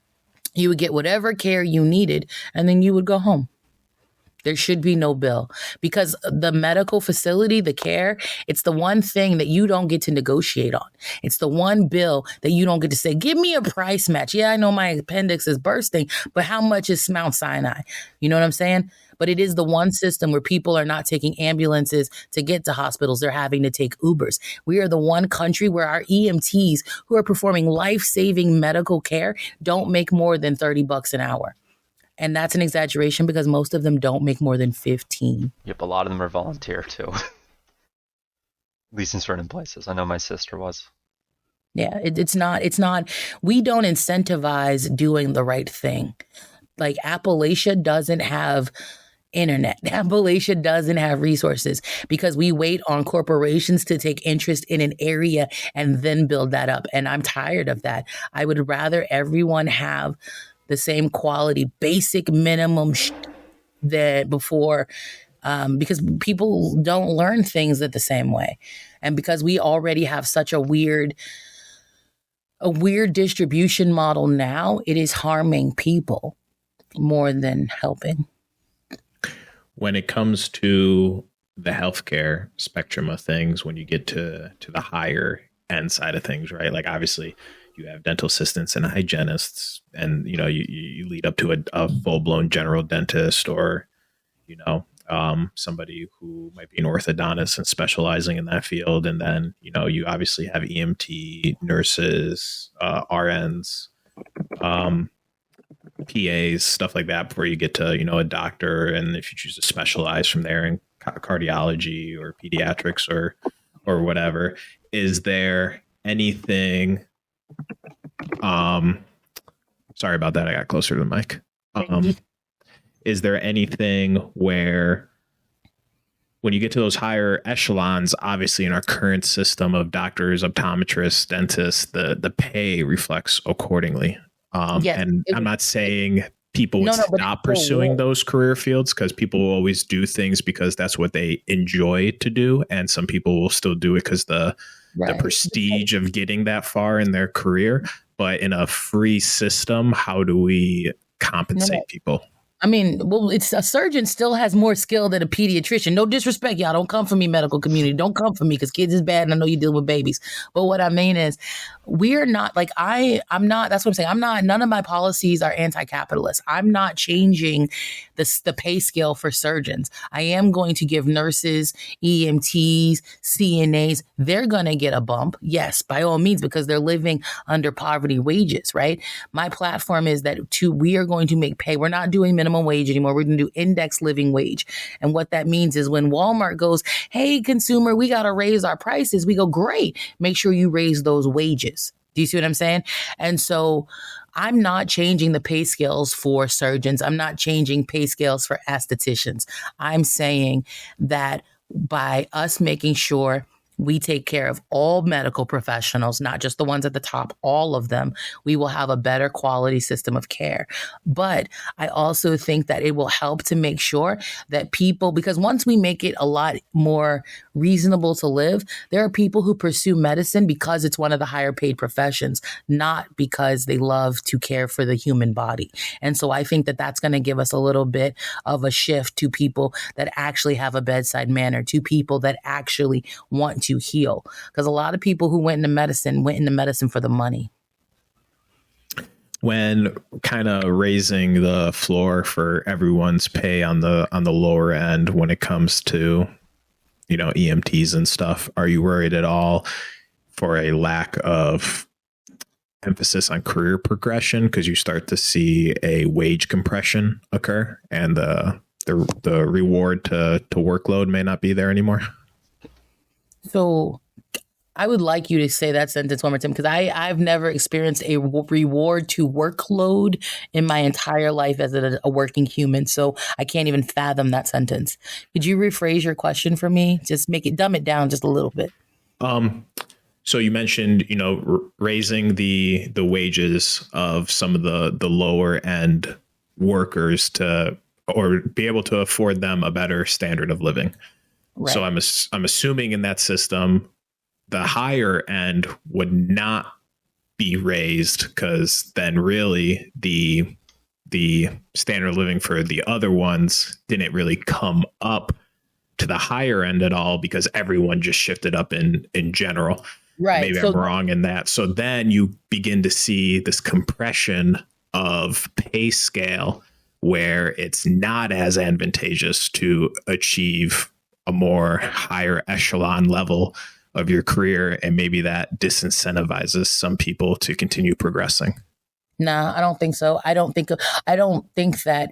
S3: you would get whatever care you needed, and then you would go home. There should be no bill, because the medical facility, the care, it's the one thing that you don't get to negotiate on. It's the one bill that you don't get to say, give me a price match. Yeah, I know my appendix is bursting, but how much is Mount Sinai? You know what I'm saying? But it is the one system where people are not taking ambulances to get to hospitals. They're having to take Ubers. We are the one country where our EMTs who are performing life-saving medical care don't make more than $30 an hour. And that's an exaggeration because most of them don't make more than 15.
S4: Yep, a lot of them are volunteer too. At least in certain places. I know my sister was.
S3: Yeah, it's not, we don't incentivize doing the right thing. Like Appalachia doesn't have internet. Appalachia doesn't have resources because we wait on corporations to take interest in an area and then build that up. And I'm tired of that. I would rather everyone have the same quality, basic minimum that before, because people don't learn things the same way. And because we already have such a weird distribution model now, it is harming people more than helping.
S2: When it comes to the healthcare spectrum of things, when you get to the higher end side of things, right? Like obviously you have dental assistants and hygienists, and you lead up to a full blown general dentist, or somebody who might be an orthodontist and specializing in that field, and then you obviously have EMT, nurses, RNs, PAs, stuff like that, before you get to a doctor, and if you choose to specialize from there in cardiology or pediatrics or whatever. Is there anything sorry about that, I got closer to the mic. Is there anything where when you get to those higher echelons, obviously in our current system of doctors, optometrists, dentists, the pay reflects accordingly?
S3: Yes,
S2: and I'm not saying people would stop pursuing those career fields, because people will always do things because that's what they enjoy to do. And some people will still do it because the prestige of getting that far in their career. But in a free system, how do we compensate people?
S3: I mean, well, it's a surgeon still has more skill than a pediatrician. No disrespect, y'all. Don't come for me, medical community. Don't come for me, because kids is bad and I know you deal with babies. But what I mean is, we're not like I'm not. That's what I'm saying. I'm not. None of my policies are anti-capitalist. I'm not changing the pay scale for surgeons. I am going to give nurses, EMTs, CNAs. They're going to get a bump. Yes, by all means, because they're living under poverty wages. Right. My platform is that we are going to make pay. We're not doing minimum wage anymore. We're going to do index living wage. And what that means is when Walmart goes, hey, consumer, we got to raise our prices. We go, great. Make sure you raise those wages. Do you see what I'm saying? And so I'm not changing the pay scales for surgeons. I'm not changing pay scales for estheticians. I'm saying that by us making sure we take care of all medical professionals, not just the ones at the top, all of them, we will have a better quality system of care. But I also think that it will help to make sure that people, because once we make it a lot more reasonable to live, there are people who pursue medicine because it's one of the higher paid professions, not because they love to care for the human body. And so I think that that's going to give us a little bit of a shift to people that actually have a bedside manner, to people that actually want to heal. Because a lot of people who went into medicine for the money.
S2: When kind of raising the floor for everyone's pay on the lower end, when it comes to EMTs and stuff, are you worried at all for a lack of emphasis on career progression, because you start to see a wage compression occur and the reward to workload may not be there anymore?
S3: So I would like you to say that sentence one more time, because I've never experienced a reward to workload in my entire life as a working human. So I can't even fathom that sentence. Could you rephrase your question for me? Just dumb it down just a little bit.
S2: So you mentioned, raising the wages of some of the lower end workers or be able to afford them a better standard of living.
S3: Right.
S2: So I'm assuming in that system, the higher end would not be raised, because then really the standard of living for the other ones didn't really come up to the higher end at all, because everyone just shifted up in general.
S3: Right.
S2: Maybe I'm wrong in that. So then you begin to see this compression of pay scale where it's not as advantageous to achieve a more higher echelon level of your career. And maybe that disincentivizes some people to continue progressing.
S3: No, I don't think so. I don't think that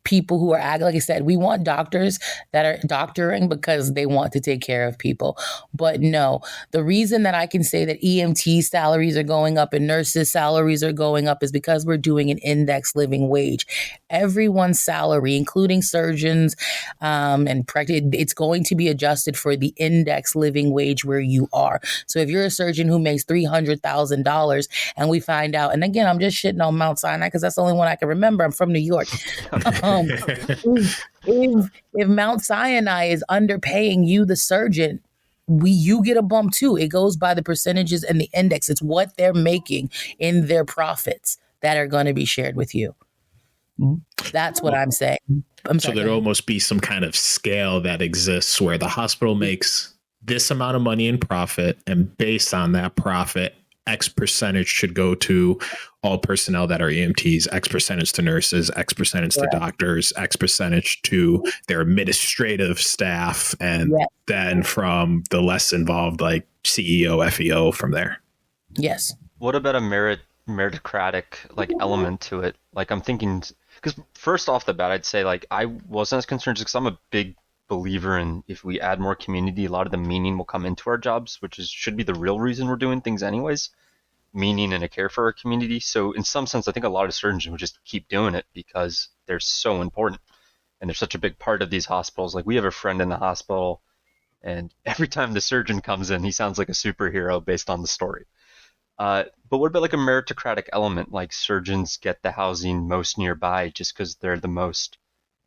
S3: people who are, like I said, we want doctors that are doctoring because they want to take care of people. But no, the reason that I can say that EMT salaries are going up and nurses' salaries are going up is because we're doing an index living wage. Everyone's salary, including surgeons and it's going to be adjusted for the index living wage where you are. So if you're a surgeon who makes $300,000 and we find out, and again, I'm just shitting on Mount Sinai because that's the only one I can remember. I'm from New York. If Mount Sinai is underpaying you, the surgeon, you get a bump too. It goes by the percentages and the index. It's what they're making in their profits that are going to be shared with you. That's what I'm saying.
S2: So there'd almost be some kind of scale that exists where the hospital makes this amount of money in profit, and based on that profit, X percentage should go to all personnel that are EMTs, X percentage to nurses, X percentage to doctors, X percentage to their administrative staff, and then from the less involved, like CEO, FEO from there.
S3: Yes.
S4: What about a meritocratic element to it? I'm thinking, because first off the bat, I'd say I wasn't as concerned because I'm a big believer in, if we add more community, a lot of the meaning will come into our jobs, which should be the real reason we're doing things anyways. Meaning and a care for our community. So in some sense, I think a lot of surgeons would just keep doing it because they're so important and they're such a big part of these hospitals. We have a friend in the hospital, and every time the surgeon comes in, he sounds like a superhero based on the story. But what about a meritocratic element, like surgeons get the housing most nearby just because they're the most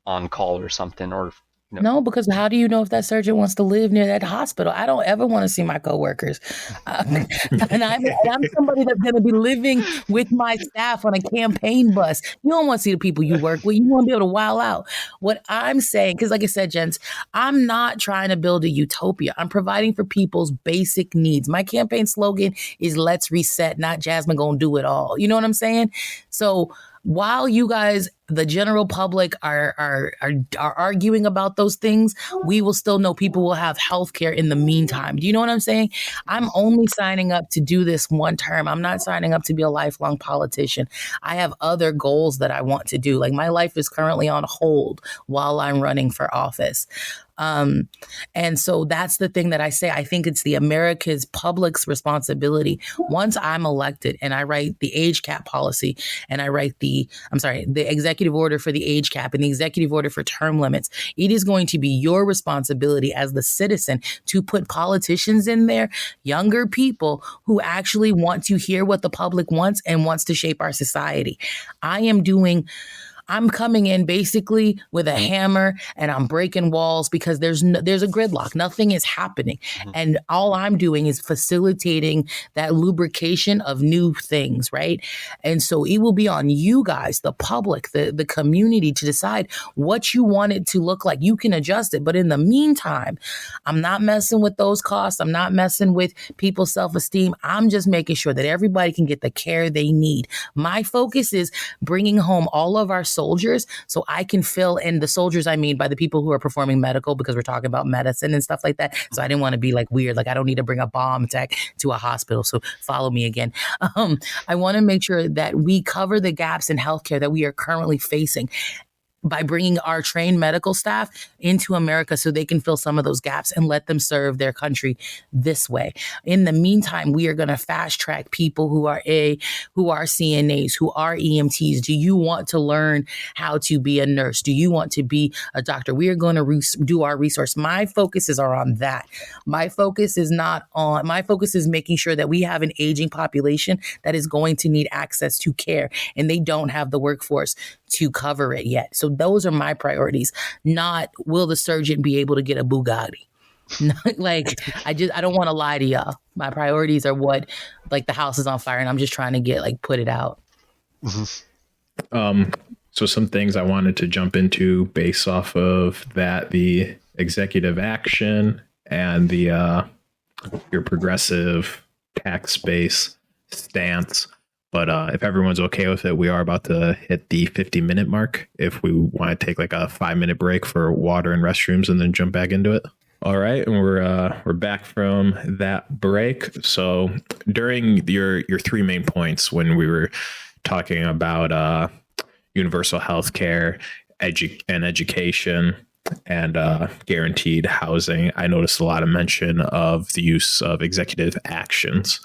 S4: on call or something, or
S3: No, because how do you know if that surgeon wants to live near that hospital? I don't ever want to see my coworkers. And I'm somebody that's going to be living with my staff on a campaign bus. You don't want to see the people you work with. You want to be able to wow out. What I'm saying, because like I said, gents, I'm not trying to build a utopia. I'm providing for people's basic needs. My campaign slogan is "Let's reset," not Jasmine gonna do it all. You know what I'm saying? So while you guys, the general public, are arguing about those things, we will still know people will have health care in the meantime. Do you know what I'm saying? I'm only signing up to do this one term. I'm not signing up to be a lifelong politician. I have other goals that I want to do. My life is currently on hold while I'm running for office. And so that's the thing that I say. I think it's the America's public's responsibility. Once I'm elected and I write the age cap policy and I write the executive order for the age cap and the executive order for term limits, it is going to be your responsibility as the citizen to put politicians in there, younger people who actually want to hear what the public wants and wants to shape our society. I'm coming in basically with a hammer and I'm breaking walls because there's a gridlock. Nothing is happening. Mm-hmm. And all I'm doing is facilitating that lubrication of new things, right? And so it will be on you guys, the public, the community, to decide what you want it to look like. You can adjust it. But in the meantime, I'm not messing with those costs. I'm not messing with people's self-esteem. I'm just making sure that everybody can get the care they need. My focus is bringing home all of our soldiers so I can fill in the soldiers. I mean by the people who are performing medical, because we're talking about medicine and stuff like that. So I didn't want to be weird. I don't need to bring a bomb tech to a hospital. So follow me again. I want to make sure that we cover the gaps in healthcare that we are currently facing. by bringing our trained medical staff into America so they can fill some of those gaps and let them serve their country this way. In the meantime, we are going to fast track people who are CNAs, who are EMTs. Do you want to learn how to be a nurse? Do you want to be a doctor? We are going to do our resource. My focuses are on that. My focus is making sure that we have an aging population that is going to need access to care, and they don't have the workforce to cover it yet. So those are my priorities, not will the surgeon be able to get a Bugatti? Like, I don't want to lie to y'all. My priorities are what, like, the house is on fire and I'm just trying to get, like, put it out.
S2: So some things I wanted to jump into based off of that, the executive action and the your progressive tax base stance. But if everyone's okay with it, we are about to hit the 50-minute mark. If we want to take like a 5-minute break for water and restrooms and then jump back into it. All right, and we're back from that break. So during your three main points when we were talking about universal health care, education, and guaranteed housing, I noticed a lot of mention of the use of executive actions.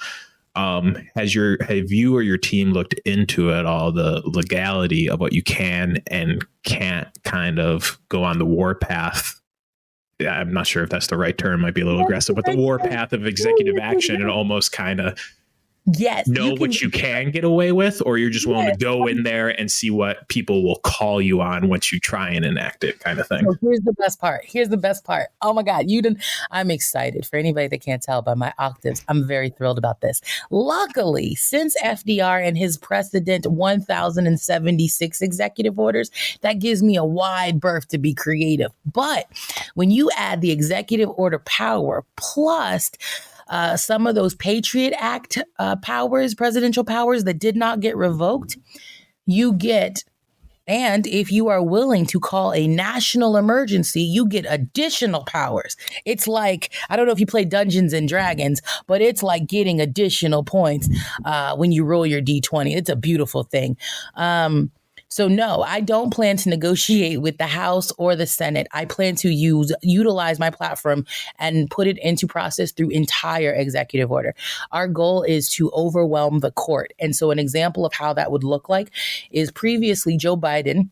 S2: Have you or your team looked into at all the legality of what you can and can't kind of go on the war path? I'm not sure if that's the right term, might be a little aggressive, but the war path of executive action and almost kind of know what you can get away with, or you're just willing to go in there and see what people will call you on once you try and enact it, kind of thing.
S3: So here's the best part. Oh my God, I'm excited. For anybody that can't tell by my octaves, I'm very thrilled about this. Luckily, since FDR and his precedent 1,076 executive orders, that gives me a wide berth to be creative. But when you add the executive order power plus some of those Patriot Act powers, presidential powers that did not get revoked, you get, and if you are willing to call a national emergency, you get additional powers. It's like, I don't know if you play Dungeons and Dragons, but it's like getting additional points when you roll your D20. It's a beautiful thing. So no, I don't plan to negotiate with the House or the Senate. I plan to utilize my platform and put it into process through entire executive order. Our goal is to overwhelm the court. And so an example of how that would look like is previously Joe Biden,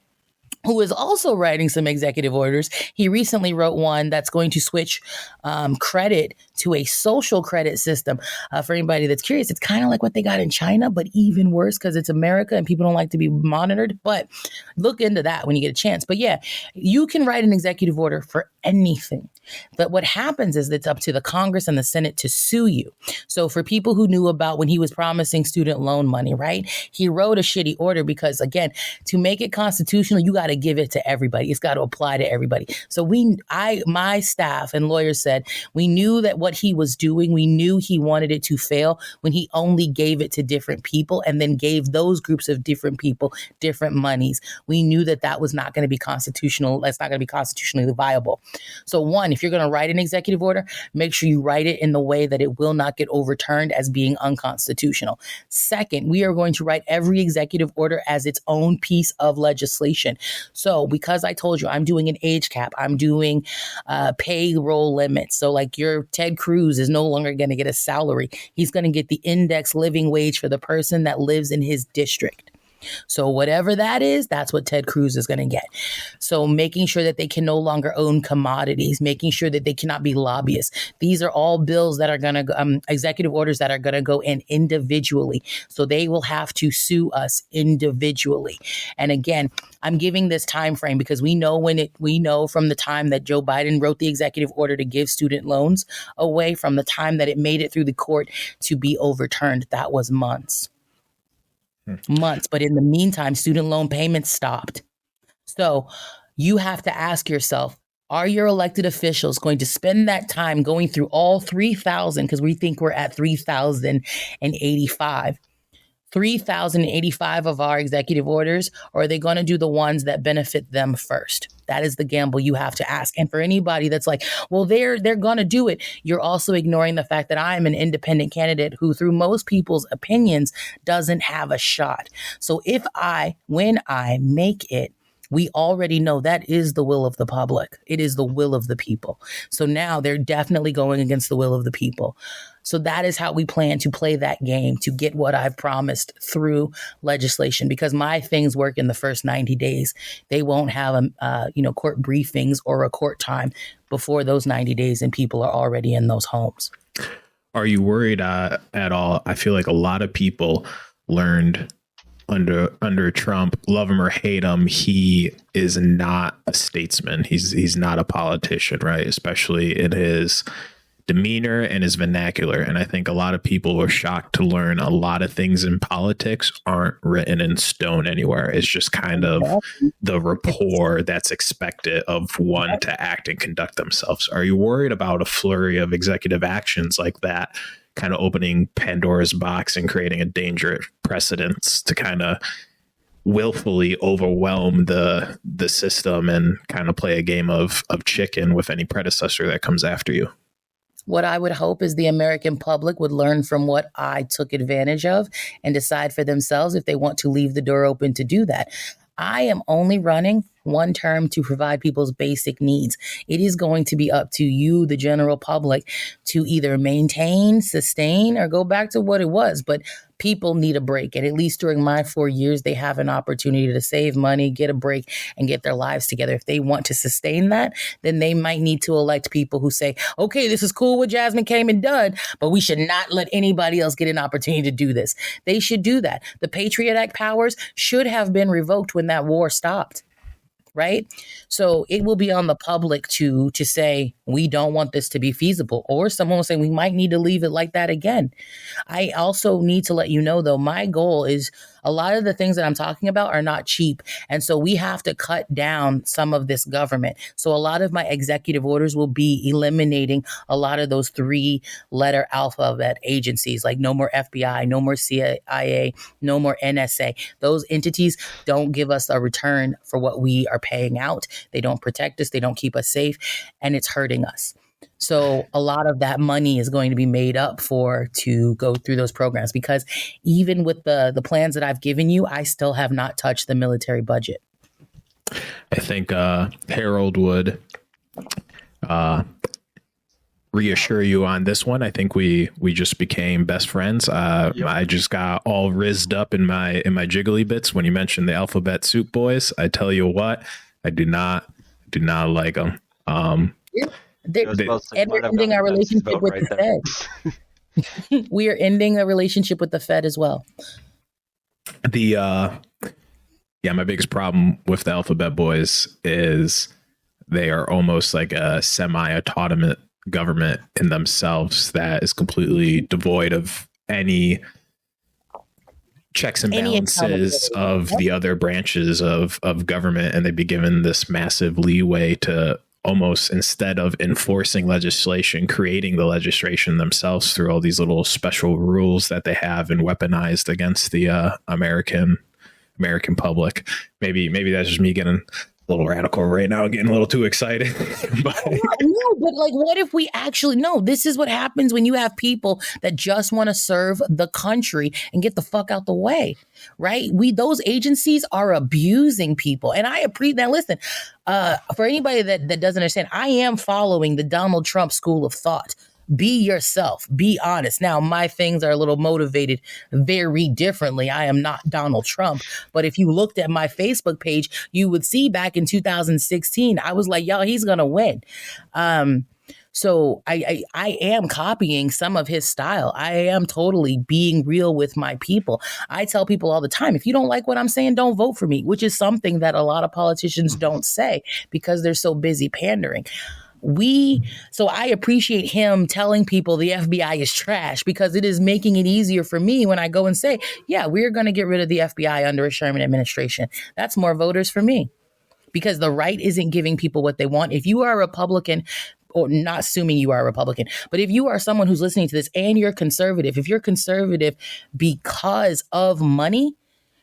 S3: who is also writing some executive orders. He recently wrote one that's going to switch credit to a social credit system. For anybody that's curious, it's kind of like what they got in China, but even worse because it's America and people don't like to be monitored. But look into that when you get a chance. But yeah, you can write an executive order for anything. But what happens is it's up to the Congress and the Senate to sue you. So for people who knew about when he was promising student loan money, right? He wrote a shitty order because, again, to make it constitutional, you got to give it to everybody. It's got to apply to everybody. So my staff and lawyers said, we knew that what he was doing, we knew he wanted it to fail when he only gave it to different people and then gave those groups of different people different monies. We knew that that was not going to be constitutional. That's not going to be constitutionally viable. So one, if you're going to write an executive order, make sure you write it in the way that it will not get overturned as being unconstitutional. Second, we are going to write every executive order as its own piece of legislation. So because I told you I'm doing an age cap, I'm doing payroll limits. So like your Ted Cruz is no longer going to get a salary. He's going to get the index living wage for the person that lives in his district. So whatever that is, that's what Ted Cruz is going to get. So making sure that they can no longer own commodities, making sure that they cannot be lobbyists. These are all bills that are going to executive orders that are going to go in individually. So they will have to sue us individually. And again, I'm giving this time frame because we know from the time that Joe Biden wrote the executive order to give student loans away from the time that it made it through the court to be overturned. That was months. But in the meantime, student loan payments stopped. So you have to ask yourself, are your elected officials going to spend that time going through all 3,000, because we think we're at 3,085 of our executive orders, or are they going to do the ones that benefit them first? That is the gamble you have to ask. And for anybody that's like, well, they're going to do it, you're also ignoring the fact that I'm an independent candidate who, through most people's opinions, doesn't have a shot. So when I make it We already know that is the will of the public. It is the will of the people. So now they're definitely going against the will of the people. So that is how we plan to play that game, to get what I've promised through legislation, because my things work in the first 90 days. They won't have court briefings or a court time before those 90 days, and people are already in those homes.
S2: Are you worried at all? I feel like a lot of people learned under Trump, love him or hate him, he is not a statesman. He's not a politician, right? Especially in his demeanor and his vernacular. And I think a lot of people were shocked to learn a lot of things in politics aren't written in stone anywhere. It's just kind of the rapport that's expected of one to act and conduct themselves. Are you worried about a flurry of executive actions like that, kind of opening Pandora's box and creating a dangerous precedence to kind of willfully overwhelm the system and kind of play a game of chicken with any predecessor that comes after you?
S3: What I would hope is the American public would learn from what I took advantage of and decide for themselves if they want to leave the door open to do that. I am only running one term to provide people's basic needs. It is going to be up to you, the general public, to either maintain, sustain, or go back to what it was. But people need a break. And at least during my 4 years, they have an opportunity to save money, get a break, and get their lives together. If they want to sustain that, then they might need to elect people who say, okay, this is cool what Jasmine came and done, but we should not let anybody else get an opportunity to do this. They should do that. The Patriot Act powers should have been revoked when that war stopped. Right? So it will be on the public to say, we don't want this to be feasible. Or someone will say, we might need to leave it like that again. I also need to let you know, though, my goal is a lot of the things that I'm talking about are not cheap. And so we have to cut down some of this government. So a lot of my executive orders will be eliminating a lot of those 3-letter alphabet agencies, like no more FBI, no more CIA, no more NSA. Those entities don't give us a return for what we are paying out. They don't protect us. They don't keep us safe. And it's hurting us. So a lot of that money is going to be made up for to go through those programs, because even with the plans that I've given you, I still have not touched the military budget.
S2: I think Harold would reassure you on this one. I think we just became best friends. Yep. I just got all rizzed up in my jiggly bits when you mentioned the Alphabet Soup Boys. I tell you what, I do not like them.
S3: They're ending our relationship with the Fed. We are ending a relationship with the Fed as well.
S2: My biggest problem with the Alphabet Boys is they are almost like a semi-autonomous government in themselves that is completely devoid of any checks and balances of the other branches of government, and they'd be given this massive leeway to almost, instead of enforcing legislation, creating the legislation themselves through all these little special rules that they have and weaponized against the American public. Maybe that's just me getting a little radical right now, getting a little too excited.
S3: No, but like, what if we actually, no, this is what happens when you have people that just want to serve the country and get the fuck out the way, right? Those agencies are abusing people. And I appreciate that. Listen, for anybody that doesn't understand, I am following the Donald Trump school of thought. Be yourself. Be honest. Now, my things are a little motivated very differently. I am not Donald Trump. But if you looked at my Facebook page, you would see back in 2016, I was like, y'all, he's going to win. So I am copying some of his style. I am totally being real with my people. I tell people all the time, if you don't like what I'm saying, don't vote for me, which is something that a lot of politicians don't say because they're so busy pandering. So I appreciate him telling people the FBI is trash, because it is making it easier for me when I go and say, yeah, we're going to get rid of the FBI under a Sherman administration. That's more voters for me, because the right isn't giving people what they want. If you are a Republican, or not assuming you are a Republican, but if you are someone who's listening to this and you're conservative, if you're conservative because of money,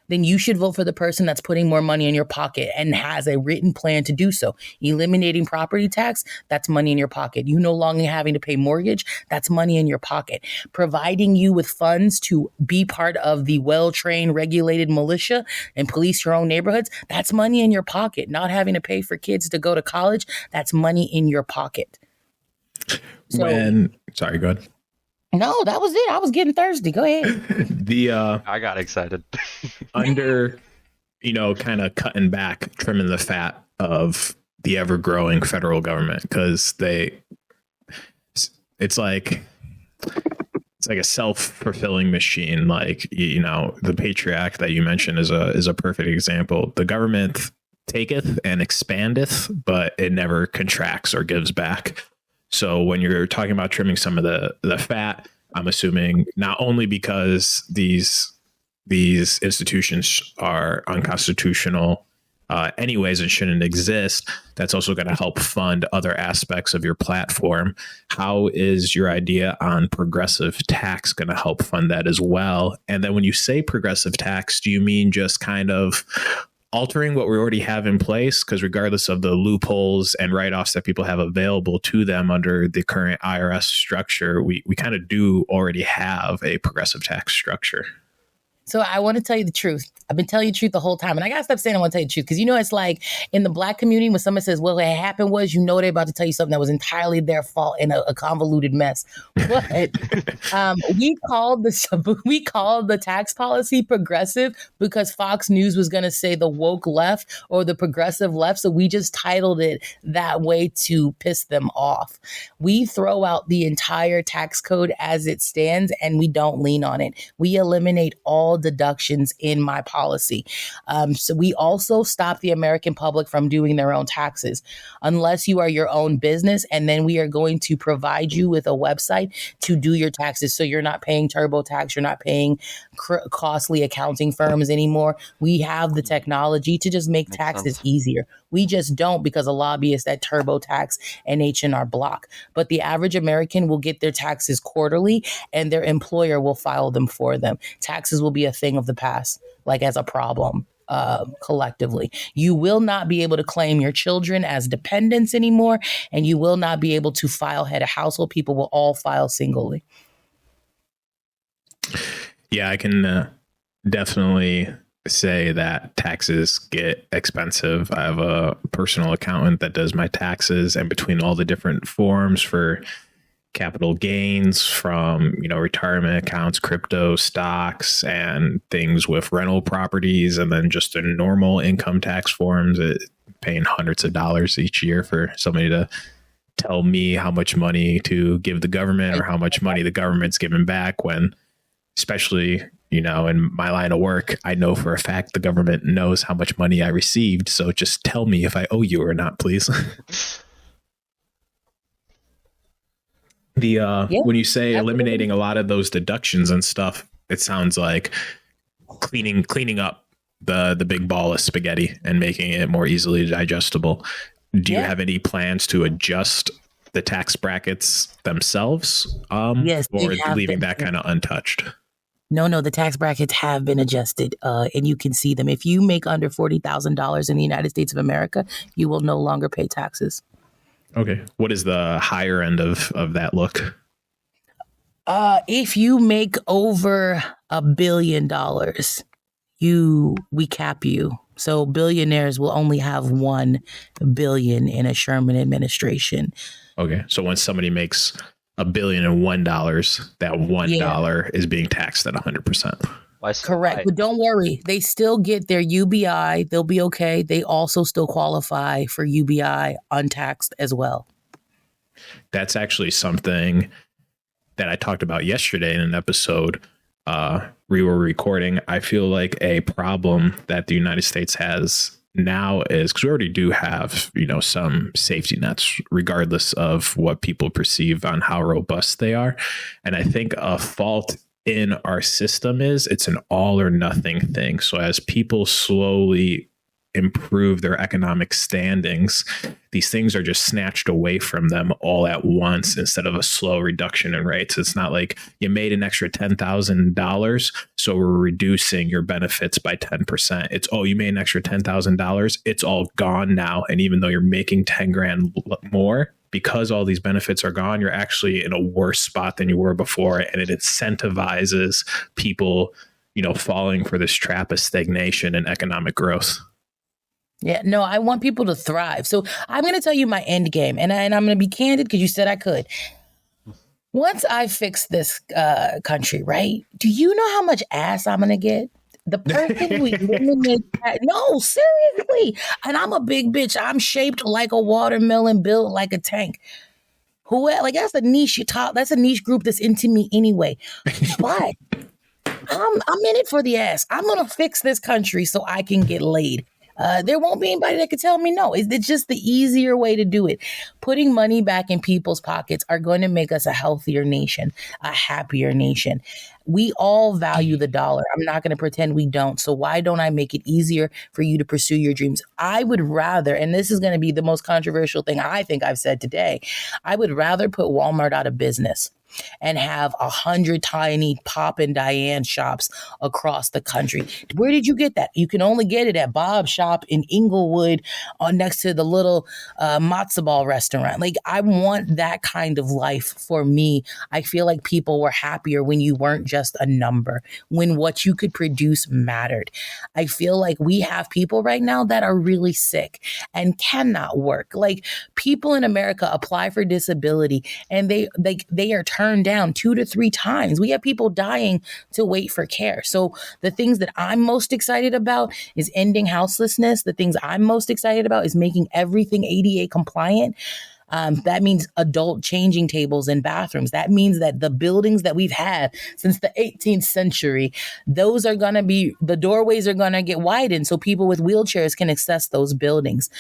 S3: then you should vote for the person that's putting more money in your pocket and has a written plan to do so. Eliminating property tax, that's money in your pocket. You no longer having to pay mortgage, that's money in your pocket. Providing you with funds to be part of the well-trained, regulated militia and police your own neighborhoods, that's money in your pocket. Not having to pay for kids to go to college, that's money in your pocket.
S2: Sorry, go ahead.
S3: No, that was it. I was getting thirsty. Go ahead.
S4: I got excited.
S2: Under, kind of cutting back, trimming the fat of the ever growing federal government, because it's like a self-fulfilling machine. Like, the Patriot Act that you mentioned is a perfect example. The government taketh and expandeth, but it never contracts or gives back. So when you're talking about trimming some of the fat, I'm assuming not only because these institutions are unconstitutional anyways and shouldn't exist, that's also going to help fund other aspects of your platform. How is your idea on progressive tax going to help fund that as well? And then when you say progressive tax, do you mean just kind of altering what we already have in place? Because regardless of the loopholes and write-offs that people have available to them under the current IRS structure, we kind of do already have a progressive tax structure.
S3: So I want to tell you the truth. I've been telling you the truth the whole time. And I got to stop saying I want to tell you the truth. Because, it's like in the Black community, when someone says, well, what happened was, they're about to tell you something that was entirely their fault in a convoluted mess. But we called the tax policy progressive because Fox News was going to say the woke left or the progressive left. So we just titled it that way to piss them off. We throw out the entire tax code as it stands and we don't lean on it. We eliminate all deductions in my policy. So we also stop the American public from doing their own taxes unless you are your own business. And then we are going to provide you with a website to do your taxes. So you're not paying TurboTax. You're not paying costly accounting firms anymore. We have the technology to just make taxes easier. We just don't because a lobbyist at TurboTax and H&R Block. But the average American will get their taxes quarterly and their employer will file them for them. Taxes will be a thing of the past, like as a problem collectively. You will not be able to claim your children as dependents anymore, and you will not be able to file head of household. People will all file singly.
S2: Yeah, I can definitely say that taxes get expensive. I have a personal accountant that does my taxes, and between all the different forms for capital gains from, retirement accounts, crypto, stocks, and things with rental properties, and then just the normal income tax forms, paying hundreds of dollars each year for somebody to tell me how much money to give the government or how much money the government's giving back, when, especially, in my line of work, I know for a fact the government knows how much money I received. So just tell me if I owe you or not, please. When you say eliminating a lot of those deductions and stuff, it sounds like cleaning up the big ball of spaghetti and making it more easily digestible. Do you have any plans to adjust the tax brackets themselves?
S3: Yes,
S2: or leaving that kind of untouched?
S3: No, the tax brackets have been adjusted, and you can see them. If you make under $40,000 in the United States of America, you will no longer pay taxes.
S2: Okay. What is the higher end of that look?
S3: If you make over $1 billion, we cap you. So billionaires will only have $1 billion in a Sherman administration.
S2: Okay. So when somebody makes $1 billion and $1, that $1 is being taxed at 100%.
S3: Correct. But don't worry. They still get their UBI. They'll be okay. They also still qualify for UBI untaxed as well.
S2: That's actually something that I talked about yesterday in an episode we were recording. I feel like a problem that the United States has now is, because we already do have, some safety nets, regardless of what people perceive on how robust they are. And I think a fault in our system is it's an all or nothing thing. So as people slowly improve their economic standings, these things are just snatched away from them all at once instead of a slow reduction in rates. It's not like you made an extra $10,000, so we're reducing your benefits by 10%. It's, oh, you made an extra $10,000. It's all gone now. And even though you're making 10 grand more, because all these benefits are gone, you're actually in a worse spot than you were before. And it incentivizes people, falling for this trap of stagnation and economic growth.
S3: Yeah, no, I want people to thrive. So I'm going to tell you my end game, and I'm going to be candid because you said I could. Once I fix this country, right? Do you know how much ass I'm going to get? The person who eliminates that, no, seriously. And I'm a big bitch. I'm shaped like a watermelon, built like a tank. That's a niche that's a niche group that's into me anyway. But I'm in it for the ass. I'm gonna fix this country so I can get laid. There won't be anybody that can tell me no. It's just the easier way to do it. Putting money back in people's pockets are going to make us a healthier nation, a happier nation. We all value the dollar. I'm not going to pretend we don't. So why don't I make it easier for you to pursue your dreams? I would rather, and this is going to be the most controversial thing I think I've said today, I would rather put Walmart out of business and have 100 tiny Pop and Diane shops across the country. Where did you get that? You can only get it at Bob's shop in Inglewood next to the little matzo ball restaurant. Like, I want that kind of life for me. I feel like people were happier when you weren't just a number, when what you could produce mattered. I feel like we have people right now that are really sick and cannot work. Like, people in America apply for disability and they are turned down 2 to 3 times. We have people dying to wait for care. So the things that I'm most excited about is ending houselessness. The things I'm most excited about is making everything ADA compliant. That means adult changing tables in bathrooms. That means that the buildings that we've had since the 18th century, the doorways are going to get widened so people with wheelchairs can access those buildings.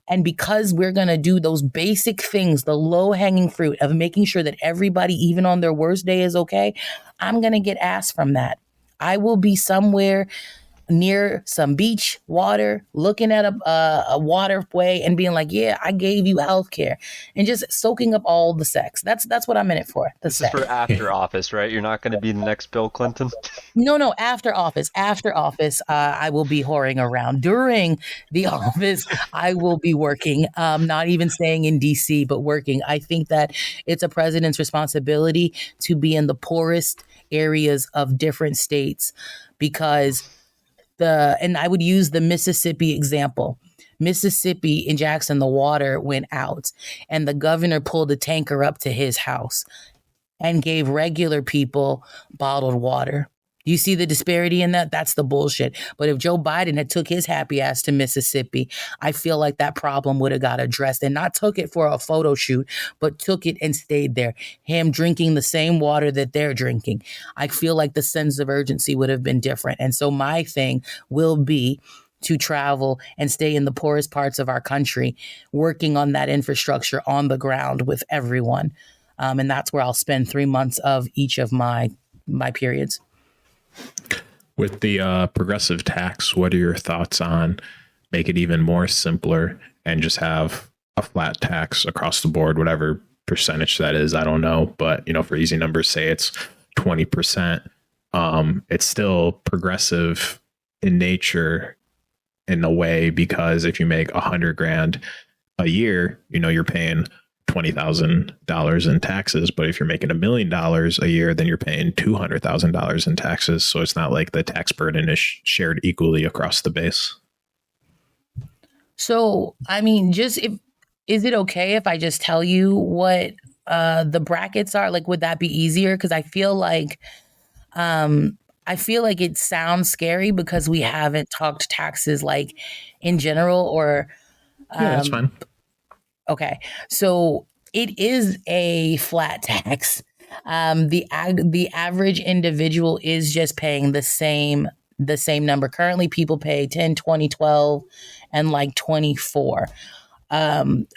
S3: And because we're going to do those basic things, the low hanging fruit of making sure that everybody, even on their worst day, is okay, I'm going to get asked from that. I will be somewhere near some beach, water, looking at a waterway and being like, yeah, I gave you healthcare, and just soaking up all the sex. That's what I'm in it for.
S4: This is for after office, right? You're not going to be the next Bill Clinton.
S3: No, after office, I will be whoring around. During the office, I will be working, not even staying in DC, but working. I think that it's a president's responsibility to be in the poorest areas of different states, because and I would use the Mississippi example. Mississippi in Jackson, the water went out and the governor pulled a tanker up to his house and gave regular people bottled water. You see the disparity in that? That's the bullshit. But if Joe Biden had took his happy ass to Mississippi, I feel like that problem would have got addressed, and not took it for a photo shoot, but took it and stayed there. Him drinking the same water that they're drinking. I feel like the sense of urgency would have been different. And so my thing will be to travel and stay in the poorest parts of our country, working on that infrastructure on the ground with everyone. And that's where I'll spend 3 months of each of my periods.
S2: With the progressive tax, what are your thoughts on make it even more simpler and just have a flat tax across the board, whatever percentage that is? I don't know. But, for easy numbers, say it's 20%. It's still progressive in nature in a way, because if you make 100 grand a year, you're paying $20,000 in taxes. But if you're making $1 million a year, then you're paying $200,000 in taxes. So it's not like the tax burden is shared equally across the base.
S3: So, I mean, is it okay if I just tell you what the brackets are? Like, would that be easier? Because I feel like it sounds scary because we haven't talked taxes like in general, or
S2: yeah, that's fine.
S3: Okay, so it is a flat tax. The average individual is just paying the same number. Currently, people pay 10, 20, 12, and like 24.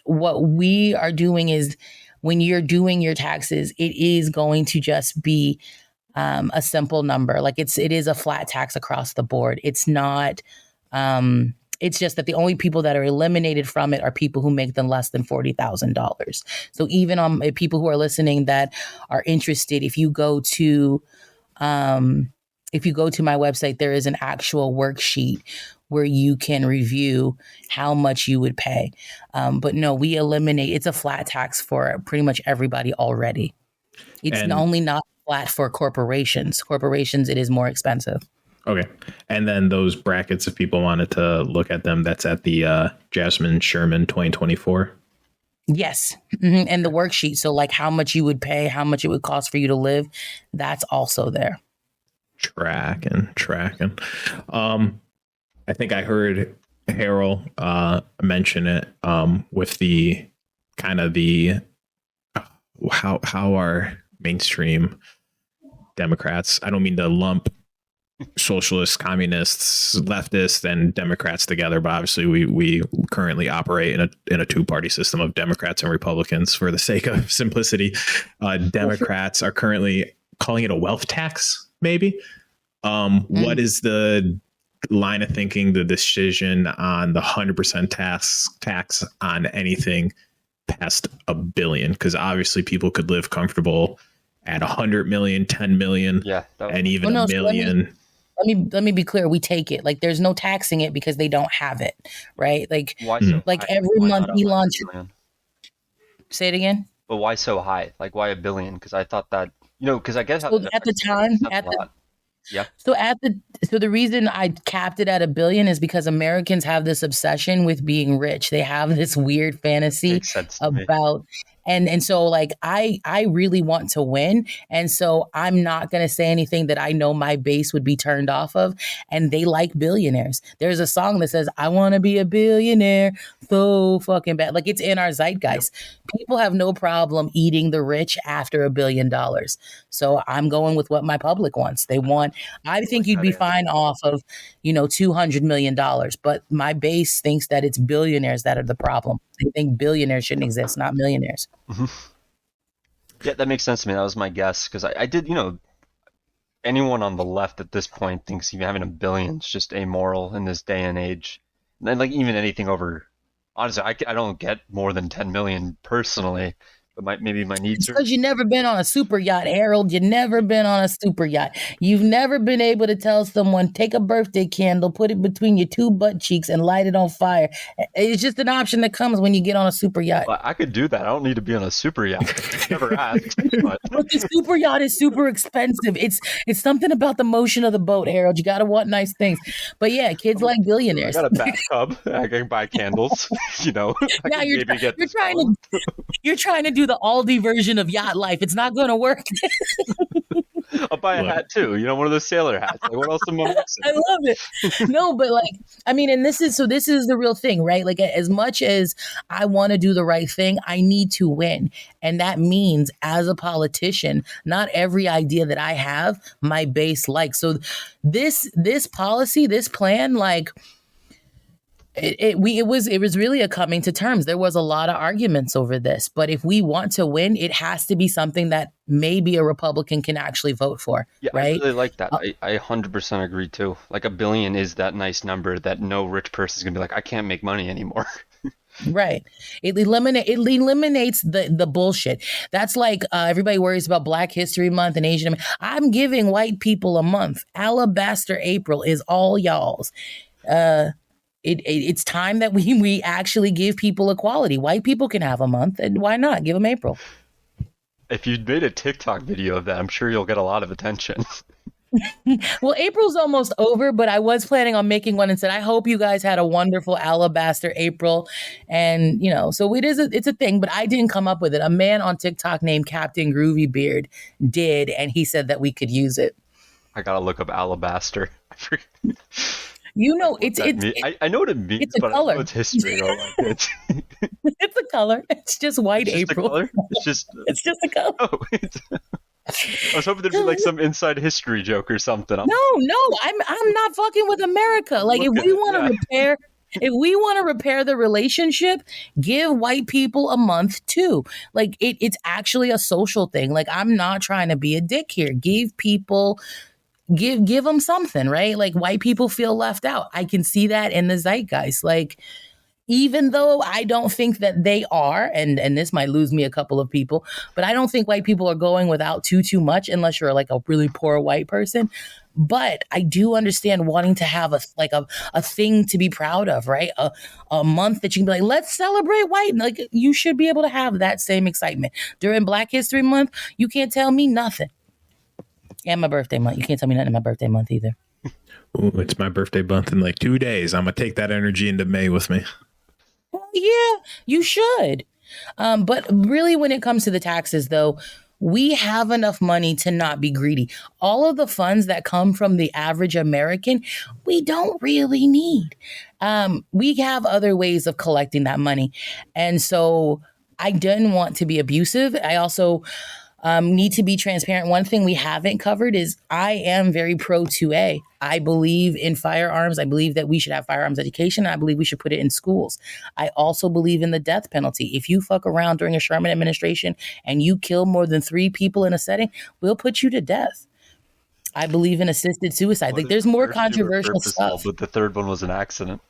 S3: What we are doing is, when you're doing your taxes, it is going to just be a simple number. Like, it is a flat tax across the board. It's not It's just that the only people that are eliminated from it are people who make them less than $40,000. So even on people who are listening that are interested, if you go to my website, there is an actual worksheet where you can review how much you would pay. But no, we eliminate, it's a flat tax for pretty much everybody already. It's only not flat for corporations. Corporations, it is more expensive.
S2: Okay. And then those brackets, if people wanted to look at them, that's at the Jasmine Sherman 2024.
S3: Yes. Mm-hmm. And the worksheet. So like how much you would pay, how much it would cost for you to live. That's also there.
S2: Tracking. I think I heard Harold mention it with the kind of the how our mainstream Democrats, I don't mean to lump socialists, communists, leftists, and Democrats together, but obviously we currently operate in a two-party system of Democrats and Republicans for the sake of simplicity. Democrats are currently calling it a wealth tax, maybe. What is the line of thinking, the decision on the 100% tax on anything past $1 billion? Because obviously people could live comfortable at 100 million, 10 million, and even a million.
S3: Let me be clear. We take it. Like there's no taxing it because they don't have it, right? Like,
S4: Why so
S3: like
S4: high?
S3: every
S4: Why
S3: month
S4: not
S3: Elon.
S4: Say
S3: it again.
S4: But why so high? Like why $1 billion? Because I thought that because I guess
S3: So at the time, So the reason I capped it at $1 billion is because Americans have this obsession with being rich. They have this weird fantasy about, and so like I really want to win, and so I'm not going to say anything that I know my base would be turned off of. And they like billionaires. There's a song that says, "I want to be a billionaire so fucking bad." Like it's in our zeitgeist. Yep. People have no problem eating the rich after $1 billion. So I'm going with what my public wants. They want. I think you'd be fine off of, $200 million, but my base thinks that it's billionaires that are the problem. They think billionaires shouldn't exist, not millionaires.
S4: Mm-hmm. Yeah, that makes sense to me. That was my guess because I did, anyone on the left at this point thinks even having $1 billion is just amoral in this day and age. And then like even anything over, honestly, I don't get more than 10 million personally. But maybe my needs are...
S3: Because you've never been on a super yacht, Harold. You've never been on a super yacht. You've never been able to tell someone, take a birthday candle, put it between your two butt cheeks and light it on fire. It's just an option that comes when you get on a super yacht.
S4: Well, I could do that. I don't need to be on a super yacht. Never asked.
S3: But the super yacht is super expensive. It's something about the motion of the boat, Harold. You got to want nice things. But yeah, kids like billionaires.
S4: I got a bathtub. I can buy candles.
S3: Now you're trying to do the Aldi version of yacht life. It's not going to work.
S4: I'll buy a hat too. One of those sailor hats. Like, what else am I missing?
S3: I love it. No, but and this is the real thing, right? Like, as much as I want to do the right thing, I need to win. And that means as a politician, not every idea that I have, my base likes. So this policy, this plan, like, it was really a coming to terms. There was a lot of arguments over this, but if we want to win, it has to be something that maybe a Republican can actually vote for. Yeah, right?
S4: I really like that. I 100% agree too. Like $1 billion is that nice number that no rich person is gonna be like, I can't make money anymore.
S3: Right. It eliminates the bullshit. That's like everybody worries about Black History Month and Asian. I'm giving white people a month. Alabaster April is all y'all's. It's time that we actually give people equality. White people can have a month, and why not give them April?
S4: If you made a TikTok video of that, I'm sure you'll get a lot of attention.
S3: Well, April's almost over, but I was planning on making one and said, I hope you guys had a wonderful Alabaster April. And, so it's a thing, but I didn't come up with it. A man on TikTok named Captain Groovy Beard did, and he said that we could use it.
S4: I gotta look up Alabaster. I forget.
S3: I
S4: know what it means, but I don't know its history.
S3: It's a color. It's just white April.
S4: It's just
S3: a color.
S4: Oh, I was hoping there'd be like some inside history joke or something.
S3: No, I'm not fucking with America. Like if we want to repair the relationship, give white people a month too. Like it's actually a social thing. Like I'm not trying to be a dick here. Give people give them something, right? Like white people feel left out. I can see that in the zeitgeist. Like, even though I don't think that they are, and this might lose me a couple of people, but I don't think white people are going without too much unless you're like a really poor white person. But I do understand wanting to have a thing to be proud of, right? A month that you can be like, let's celebrate white. Like, you should be able to have that same excitement. During Black History Month, you can't tell me nothing. And my birthday month. You can't tell me nothing in my birthday month either.
S2: Ooh, it's my birthday month in like 2 days. I'm going to take that energy into May with me.
S3: Yeah, you should. But really, when it comes to the taxes, though, we have enough money to not be greedy. All of the funds that come from the average American, we don't really need. We have other ways of collecting that money. And so I didn't want to be abusive. I also need to be transparent. One thing we haven't covered is I am very pro 2A. I believe in firearms. I believe that we should have firearms education. I believe we should put it in schools. I also believe in the death penalty. If you fuck around during a Sherman administration and you kill more than 3 people in a setting, we'll put you to death. I believe in assisted suicide. Like, there's more controversial stuff.
S4: But the third one was an accident.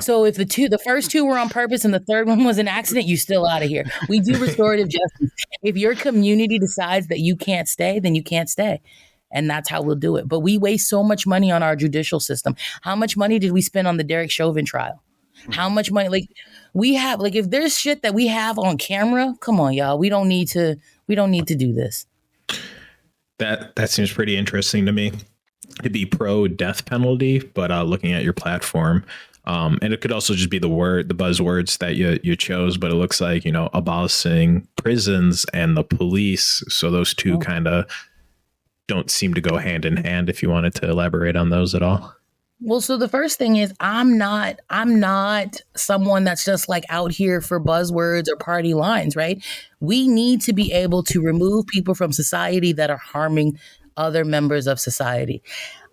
S3: So if the first 2 were on purpose and the third one was an accident, you still out of here. We do restorative justice. If your community decides that you can't stay, then you can't stay. And that's how we'll do it. But we waste so much money on our judicial system. How much money did we spend on the Derek Chauvin trial? How much money? Like, we have, like, if there's shit that we have on camera, come on, y'all. We don't need to do this.
S2: That seems pretty interesting to me, to be pro death penalty, but looking at your platform, and it could also just be the buzzwords that you chose, but it looks like, abolishing prisons and the police. So those two kind of don't seem to go hand in hand, if you wanted to elaborate on those at all.
S3: Well, so the first thing is I'm not someone that's just like out here for buzzwords or party lines, right? We need to be able to remove people from society that are harming other members of society.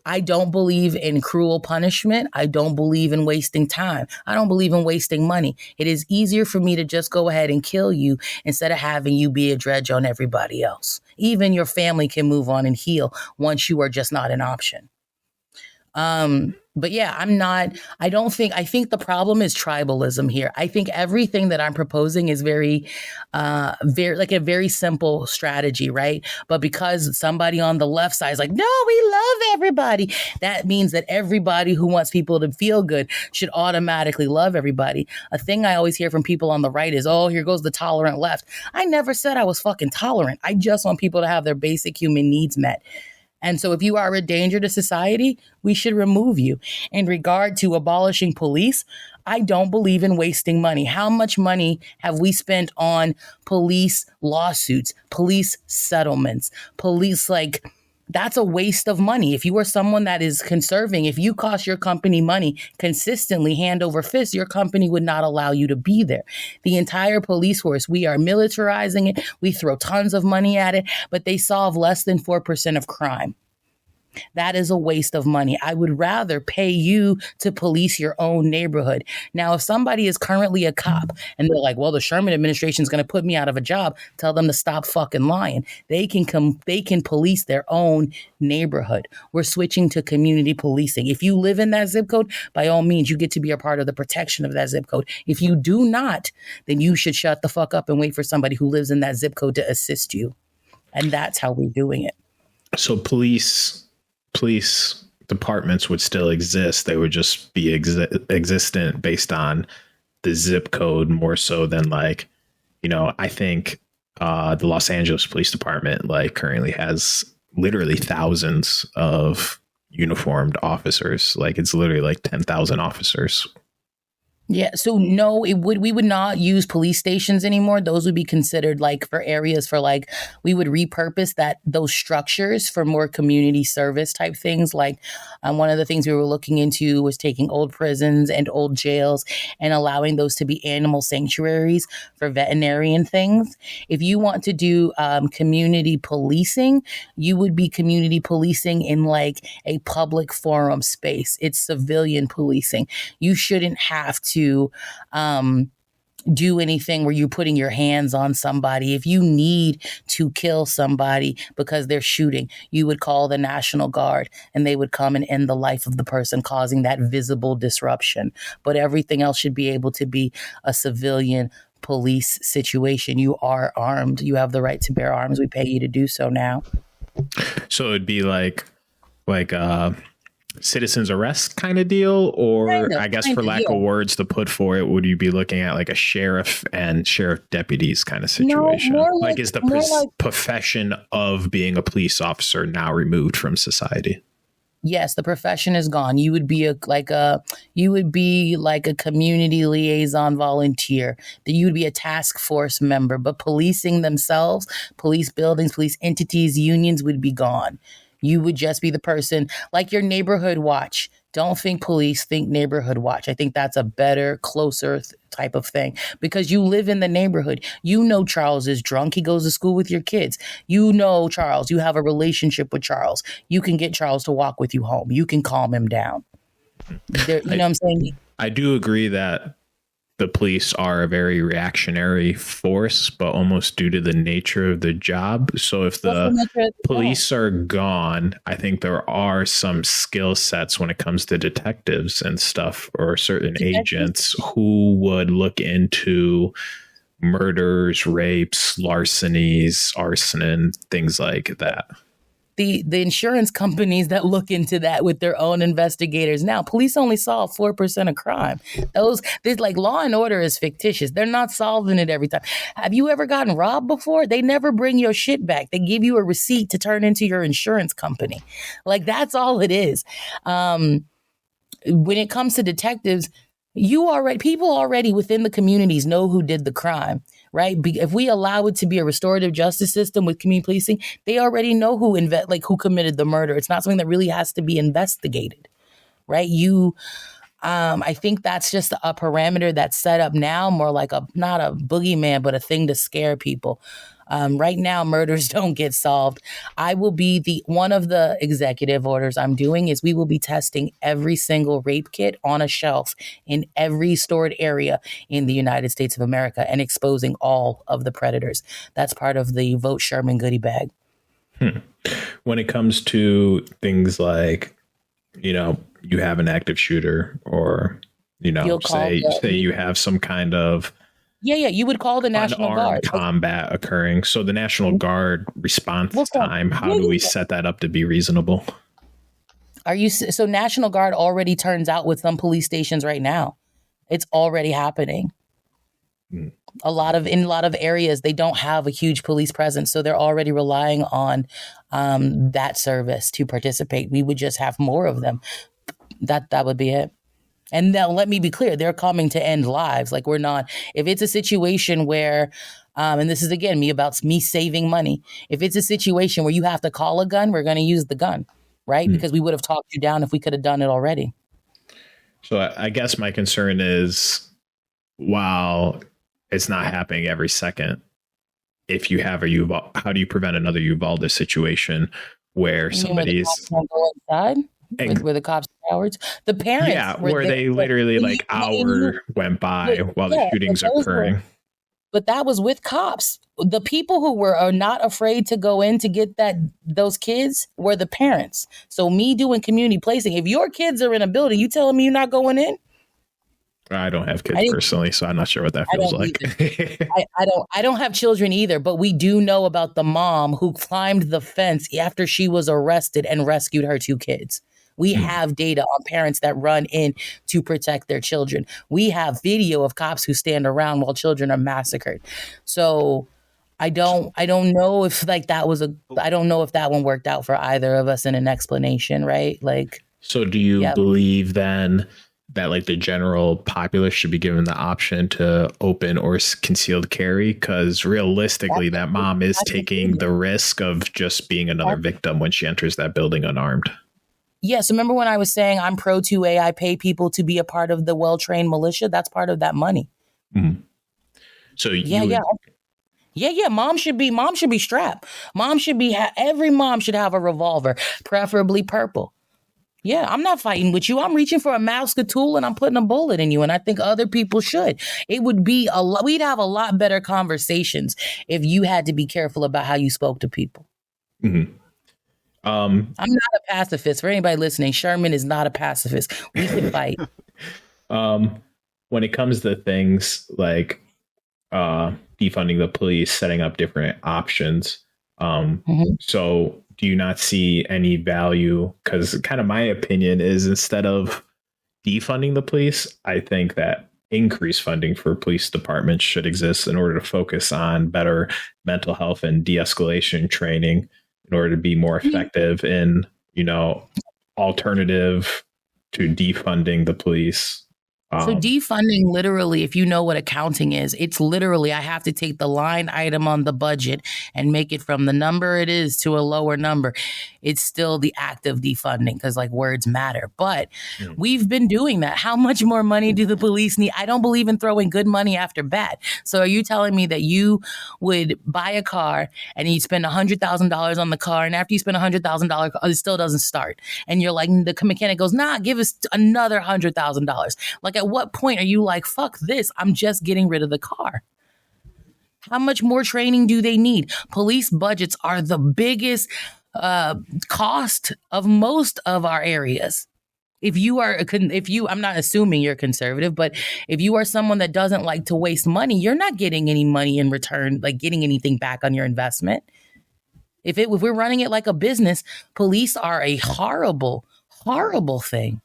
S3: I don't believe in cruel punishment. I don't believe in wasting time. I don't believe in wasting money. It is easier for me to just go ahead and kill you instead of having you be a dredge on everybody else. Even your family can move on and heal once you are just not an option. But yeah, I think the problem is tribalism here. I think everything that I'm proposing is very simple strategy, right? But because somebody on the left side is like, no, we love everybody, that means that everybody who wants people to feel good should automatically love everybody. A thing I always hear from people on the right is, oh, here goes the tolerant left. I never said I was fucking tolerant. I just want people to have their basic human needs met. And so if you are a danger to society, we should remove you. In regard to abolishing police, I don't believe in wasting money. How much money have we spent on police lawsuits, police settlements, police, like, that's a waste of money. If you are someone that is conserving, if you cost your company money consistently, hand over fist, your company would not allow you to be there. The entire police force, we are militarizing it. We throw tons of money at it, but they solve less than 4% of crime. That is a waste of money. I would rather pay you to police your own neighborhood. Now, if somebody is currently a cop and they're like, well, the Sherman administration is going to put me out of a job, tell them to stop fucking lying. They can police their own neighborhood. We're switching to community policing. If you live in that zip code, by all means, you get to be a part of the protection of that zip code. If you do not, then you should shut the fuck up and wait for somebody who lives in that zip code to assist you. And that's how we're doing it.
S2: So police departments would still exist. They would just be existent based on the zip code more so than, like, I think the Los Angeles Police Department currently has literally thousands of uniformed officers. Like, it's literally like 10,000 officers.
S3: Yeah, so no, we would not use police stations anymore. Those would be considered for areas for we would repurpose those structures for more community service type things. One of the things we were looking into was taking old prisons and old jails and allowing those to be animal sanctuaries for veterinarian things. If you want to do community policing, you would be community policing in a public forum space. It's civilian policing. You shouldn't have to do anything where you're putting your hands on somebody. If you need to kill somebody because they're shooting, you would call the National Guard and they would come and end the life of the person, causing that visible disruption. But everything else should be able to be a civilian police situation. You are armed. You have the right to bear arms. We pay you to do so now.
S2: So it'd be like citizens arrest kind of deal, or I guess for lack of words to put for it, would you be looking at like a sheriff and sheriff deputies kind of situation?
S3: No,
S2: like is the profession of being a police officer now removed from society?
S3: Yes, the profession is gone. You would be like a community liaison volunteer. You would be a task force member, but policing themselves, police buildings, police entities, unions would be gone. You would just be the person, like your neighborhood watch. Don't think police, think neighborhood watch. I think that's a better, closer type of thing, because you live in the neighborhood. You know Charles is drunk. He goes to school with your kids. You know Charles. You have a relationship with Charles. You can get Charles to walk with you home. You can calm him down. You know what I'm saying?
S2: I do agree that the police are a very reactionary force, but almost due to the nature of the job. So if the police are gone, I think there are some skill sets when it comes to detectives and stuff, or certain agents who would look into murders, rapes, larcenies, arson, things like that.
S3: The insurance companies that look into that with their own investigators. Now, police only solve 4% of crime. There's like Law and Order is fictitious. They're not solving it every time. Have you ever gotten robbed before? They never bring your shit back. They give you a receipt to turn into your insurance company. Like, that's all it is. When it comes to detectives, people already within the communities know who did the crime, right? If we allow it to be a restorative justice system with community policing, they already know who committed the murder. It's not something that really has to be investigated, right? I think that's just a parameter that's set up now, more like not a boogeyman, but a thing to scare people. Right now, murders don't get solved. I will be one of the executive orders I'm doing is we will be testing every single rape kit on a shelf in every stored area in the United States of America and exposing all of the predators. That's part of the Vote Sherman goodie bag.
S2: When it comes to things like, you have an active shooter, or, say you have some kind of
S3: you would call the National Guard.
S2: Combat occurring. So the National Guard response time, how do we set that up to be reasonable?
S3: So National Guard already turns out with some police stations right now. It's already happening. In a lot of areas, they don't have a huge police presence, so they're already relying on that service to participate. We would just have more of them. That would be it. And now let me be clear, they're coming to end lives. Like, we're not, if it's a situation where, and this is again, me saving money. If it's a situation where you have to call a gun, we're going to use the gun, right? Because we would have talked you down if we could have done it already.
S2: So I guess my concern is, while it's not happening every second, if you have how do you prevent another Uvalde situation where somebody's
S3: go inside? Where the cops are cowards? The parents.
S2: Where they literally hour went by while the shootings are occurring.
S3: But that was with cops. The people who are not afraid to go in to get those kids were the parents. So me doing community policing, if your kids are in a building, you telling me you're not going in?
S2: I don't have kids personally, so I'm not sure what that feels like.
S3: I don't have children either, but we do know about the mom who climbed the fence after she was arrested and rescued her 2 kids. We have data on parents that run in to protect their children. We have video of cops who stand around while children are massacred. So I don't know if I don't know if that one worked out for either of us in an explanation, right?
S2: So do you believe then that the general populace should be given the option to open or concealed carry? Because realistically, that mom is taking the risk of just being another victim when she enters that building unarmed.
S3: Yes. Remember when I was saying I'm pro 2A, I pay people to be a part of the well-trained militia? That's part of that money.
S2: Mm-hmm. So
S3: Mom should be strapped. Every mom should have a revolver, preferably purple. Yeah, I'm not fighting with you. I'm reaching for a mouse tool and I'm putting a bullet in you. And I think other people should. It would be we'd have a lot better conversations if you had to be careful about how you spoke to people.
S2: Mm-hmm.
S3: I'm not a pacifist. For anybody listening, Sherman is not a pacifist. We can fight.
S2: When it comes to things like defunding the police, setting up different options, so do you not see any value? Because kind of my opinion is, instead of defunding the police, I think that increased funding for police departments should exist in order to focus on better mental health and de-escalation training, in order to be more effective in, alternative to defunding the police.
S3: So defunding, literally, if you know what accounting is, it's literally I have to take the line item on the budget and make it from the number it is to a lower number. It's still the act of defunding, because words matter. But we've been doing that. How much more money do the police need? I don't believe in throwing good money after bad. So are you telling me that you would buy a car and you spend $100,000 on the car, and after you spend $100,000, it still doesn't start? And you're like, the mechanic goes, nah, give us another $100,000. At what point are you like, fuck this, I'm just getting rid of the car? How much more training do they need? Police budgets are the biggest cost of most of our areas. I'm not assuming you're conservative, but if you are someone that doesn't like to waste money, you're not getting any money in return, getting anything back on your investment. If we're running it like a business, police are a horrible, horrible thing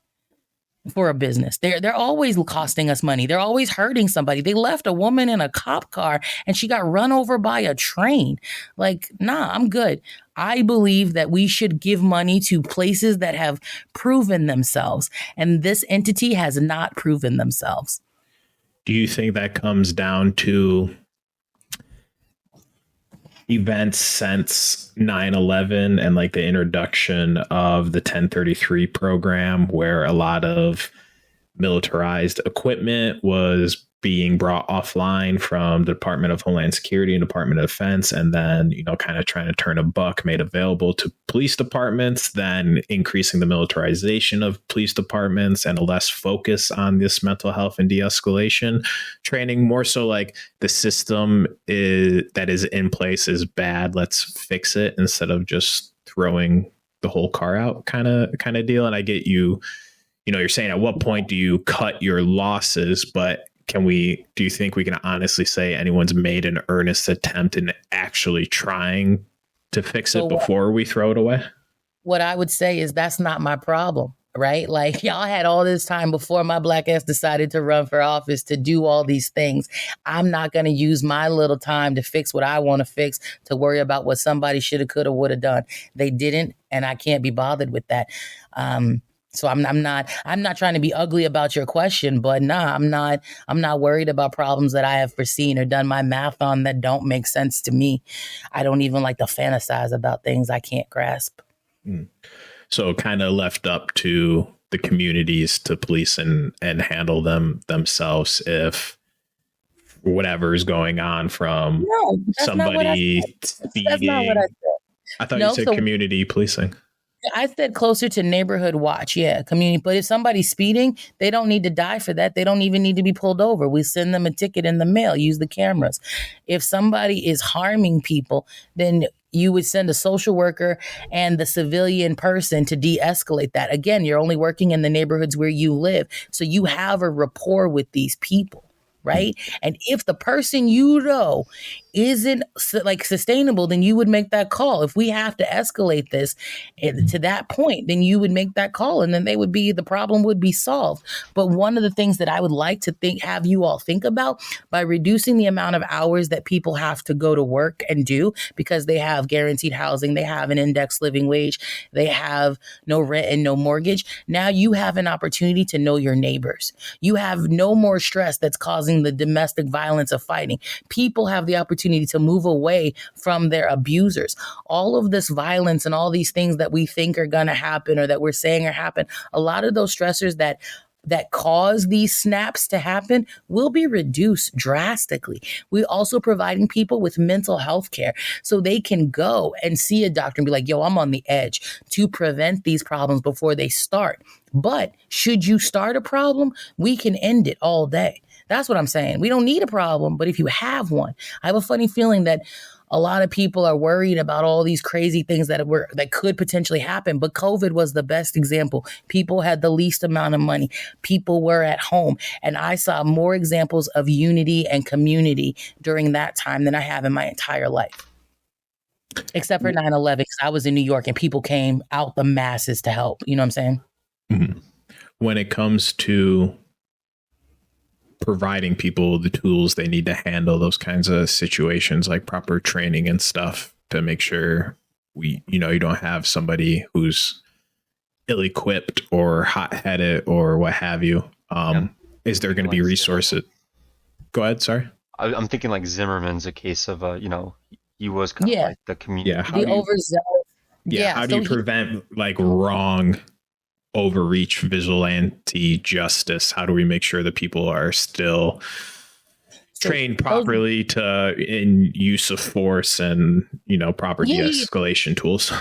S3: for a business. They're always costing us money. They're always hurting somebody. They left a woman in a cop car and she got run over by a train. Nah, I'm good. I believe that we should give money to places that have proven themselves, and this entity has not proven themselves.
S2: Do you think that comes down to events since 9/11 and the introduction of the 1033 program, where a lot of militarized equipment was being brought offline from the Department of Homeland Security and Department of Defense, and then, kind of trying to turn a buck made available to police departments, then increasing the militarization of police departments and a less focus on this mental health and de-escalation training, more so the system that is in place is bad, let's fix it, instead of just throwing the whole car out kind of deal. And I get you, you're saying at what point do you cut your losses, but do you think we can honestly say anyone's made an earnest attempt in actually trying to fix it before we throw it away?
S3: What I would say is that's not my problem, right? Y'all had all this time before my black ass decided to run for office to do all these things. I'm not going to use my little time to fix what I want to fix, to worry about what somebody should have, could have, would have done. They didn't, and I can't be bothered with that. So I'm not trying to be ugly about your question, but nah, I'm not worried about problems that I have foreseen or done my math on that don't make sense to me. I don't even like to fantasize about things I can't grasp.
S2: So kind of left up to the communities to police and handle themselves if whatever is going on from somebody speeding. That's not what I said. I thought you said community policing.
S3: I said closer to neighborhood watch. Yeah, community. But if somebody's speeding, they don't need to die for that. They don't even need to be pulled over. We send them a ticket in the mail, use the cameras. If somebody is harming people, then you would send a social worker and the civilian person to de-escalate that. Again, you're only working in the neighborhoods where you live. So you have a rapport with these people. Right. And if the person isn't sustainable, then you would make that call. If we have to escalate this to that point, then you would make that call, and then the problem would be solved. But one of the things that I would like to have you all think about, by reducing the amount of hours that people have to go to work and do, because they have guaranteed housing, they have an indexed living wage, they have no rent and no mortgage. Now you have an opportunity to know your neighbors. You have no more stress that's causing the domestic violence of fighting. People have the opportunity to move away from their abusers. All of this violence and all these things that we think are going to happen or that we're saying are happen, a lot of those stressors that that cause these snaps to happen will be reduced drastically. We're also providing people with mental health care so they can go and see a doctor and be like, yo, I'm on the edge, to prevent these problems before they start. But should you start a problem, we can end it all day. That's what I'm saying. We don't need a problem, but if you have one, I have a funny feeling that a lot of people are worried about all these crazy things that could potentially happen. But COVID was the best example. People had the least amount of money. People were at home. And I saw more examples of unity and community during that time than I have in my entire life. Except for 9/11, because I was in New York and people came out the masses to help. You know what I'm saying?
S2: Mm-hmm. When it comes to providing people the tools they need to handle those kinds of situations, like proper training and stuff, to make sure you don't have somebody who's ill-equipped or hot-headed or what have you. Is there going to be resources? Go ahead. Sorry.
S4: I'm thinking like Zimmerman's a case of, he was kind of like the community.
S2: Yeah.
S3: How
S2: do you prevent like wrong overreach, vigilante justice? How do we make sure that people are still trained properly in use of force and, proper de-escalation tools?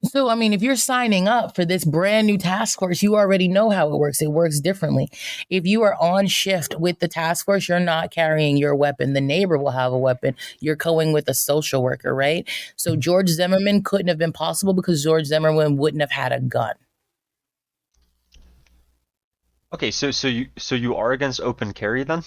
S3: So, I mean, if you're signing up for this brand new task force, you already know how it works. It works differently. If you are on shift with the task force, you're not carrying your weapon. The neighbor will have a weapon. You're going with a social worker, right? So George Zimmerman couldn't have been possible because George Zimmerman wouldn't have had a gun.
S4: Okay, so you are against open carry then?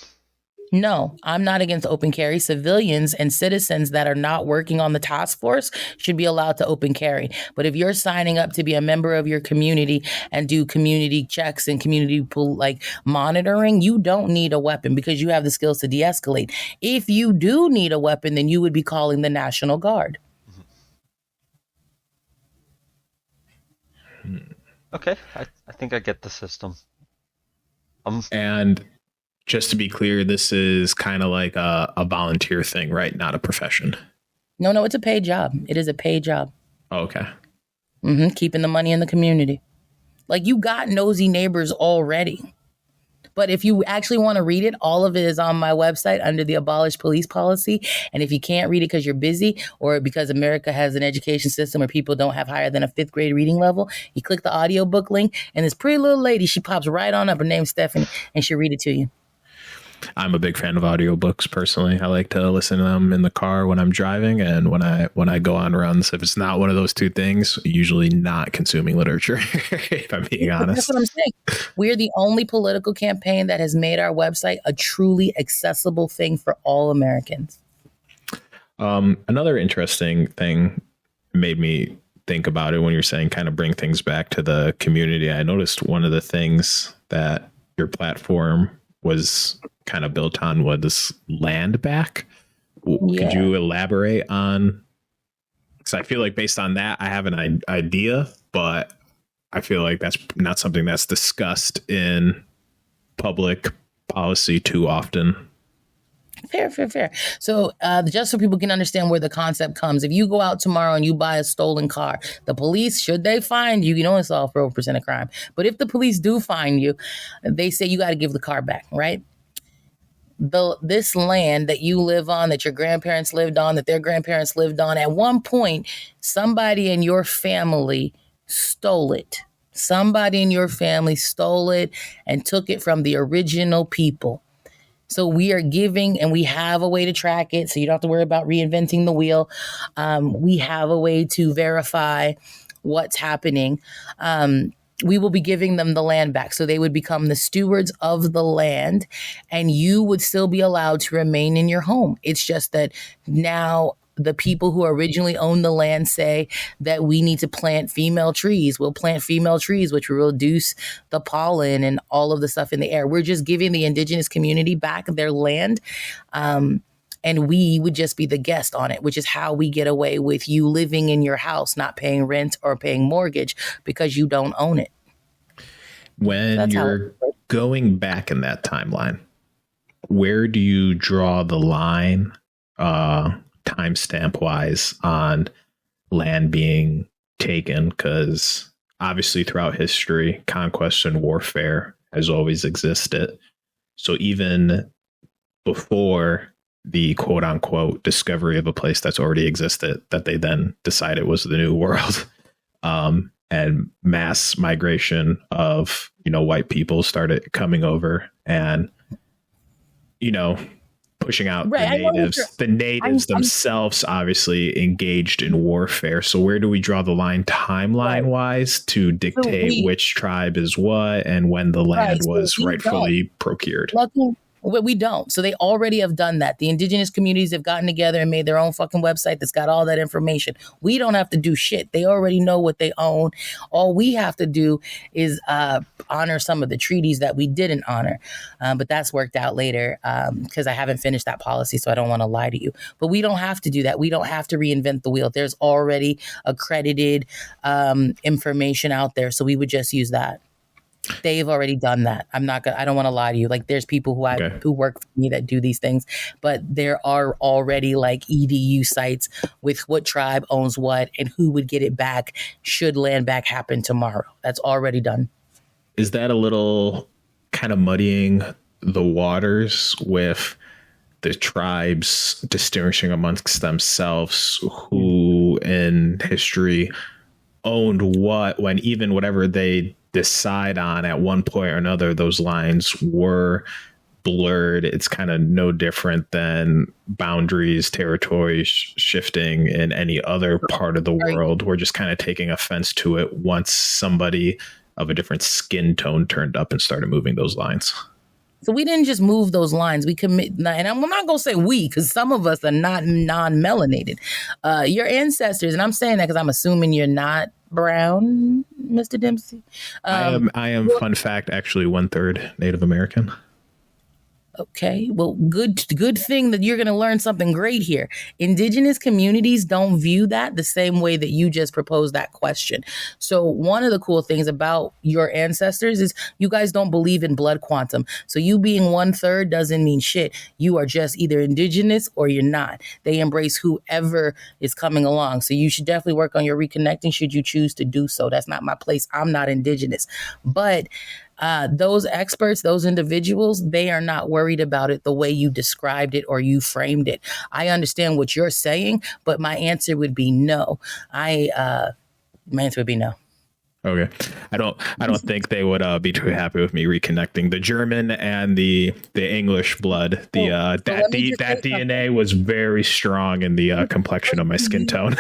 S3: No, I'm not against open carry. Civilians and citizens that are not working on the task force should be allowed to open carry. But if you're signing up to be a member of your community and do community checks and community monitoring, you don't need a weapon because you have the skills to de-escalate. If you do need a weapon, then you would be calling the National Guard.
S4: Okay, I think I get the system.
S2: And just to be clear, this is kind of like a volunteer thing, right? Not a profession.
S3: No, it's a paid job. It is a paid job.
S2: Oh, okay.
S3: Keeping the money in the community. Like, you got nosy neighbors already. But if you actually want to read it, all of it is on my website under the Abolish Police Policy. And if you can't read it because you're busy or because America has an education system where people don't have higher than a 5th grade reading level, you click the audiobook link and this pretty little lady, she pops right on up. Her name's Stephanie, and she'll read it to you.
S2: I'm a big fan of audiobooks personally. I like to listen to them in the car when I'm driving and when I go on runs. If it's not one of those two things, usually not consuming literature, if I'm being honest.
S3: That's what I'm saying. We're the only political campaign that has made our website a truly accessible thing for all Americans.
S2: Another interesting thing made me think about it when you're saying kind of bring things back to the community. I noticed one of the things that your platform was kind of built on was land back. Could you elaborate on? Because I feel like based on that, I have an idea, but I feel like that's not something that's discussed in public policy too often.
S3: Fair. So just so people can understand where the concept comes, if you go out tomorrow and you buy a stolen car, the police, should they find you, only solve 4% of crime. But if the police do find you, they say you got to give the car back, right? This land that you live on, that your grandparents lived on, that their grandparents lived on, at one point, somebody in your family stole it. Somebody in your family stole it and took it from the original people. So we are giving, and we have a way to track it, so you don't have to worry about reinventing the wheel. We have a way to verify what's happening. We will be giving them the land back. So they would become the stewards of the land, and you would still be allowed to remain in your home. It's just that now the people who originally owned the land say that we need to plant female trees. We'll plant female trees, which will reduce the pollen and all of the stuff in the air. We're just giving the indigenous community back their land. And we would just be the guest on it, which is how we get away with you living in your house, not paying rent or paying mortgage because you don't own it.
S2: When you're going back in that timeline, where do you draw the line, timestamp wise, on land being taken? Because obviously throughout history, conquest and warfare has always existed. So even before the quote unquote discovery of a place that's already existed that they then decided was the new world, and mass migration of, white people started coming over and, pushing out the natives. The natives themselves obviously engaged in warfare. So where do we draw the line timeline wise to dictate which tribe is what and when the land was rightfully procured?
S3: We don't. So they already have done that. The indigenous communities have gotten together and made their own fucking website that's got all that information. We don't have to do shit. They already know what they own. All we have to do is honor some of the treaties that we didn't honor. But that's worked out later because I haven't finished that policy, so I don't want to lie to you. But we don't have to do that. We don't have to reinvent the wheel. There's already accredited information out there, so we would just use that. They've already done that. I don't want to lie to you. Like, there's people who work for me that do these things, but there are already like EDU sites with what tribe owns what and who would get it back should land back happen tomorrow. That's already done.
S2: Is that a little kind of muddying the waters with the tribes distinguishing amongst themselves who in history owned what, when even whatever they decide on at one point or another, those lines were blurred? It's kind of no different than boundaries, territories shifting in any other part of the world. We're just kind of taking offense to it once somebody of a different skin tone turned up and started moving those lines.
S3: So we didn't just move those lines. We commit, and I'm not going to say we, because some of us are not non-melanated. Your ancestors, and I'm saying that because I'm assuming you're not brown, Mr. Dempsey.
S2: I am. Fun fact, actually 1/3 Native American.
S3: Okay, well, good thing that you're going to learn something great here. Indigenous communities don't view that the same way that you just proposed that question. So one of the cool things about your ancestors is you guys don't believe in blood quantum. So you being 1/3 doesn't mean shit. You are just either indigenous or you're not. They embrace whoever is coming along. So you should definitely work on your reconnecting should you choose to do so. That's not my place. I'm not indigenous. But those experts, those individuals, they are not worried about it the way you described it or you framed it. I understand what you're saying, but my answer would be no. My answer would be no.
S2: Okay. I don't think they would be too happy with me reconnecting. The German and the English blood. That DNA was very strong in the complexion of my skin tone.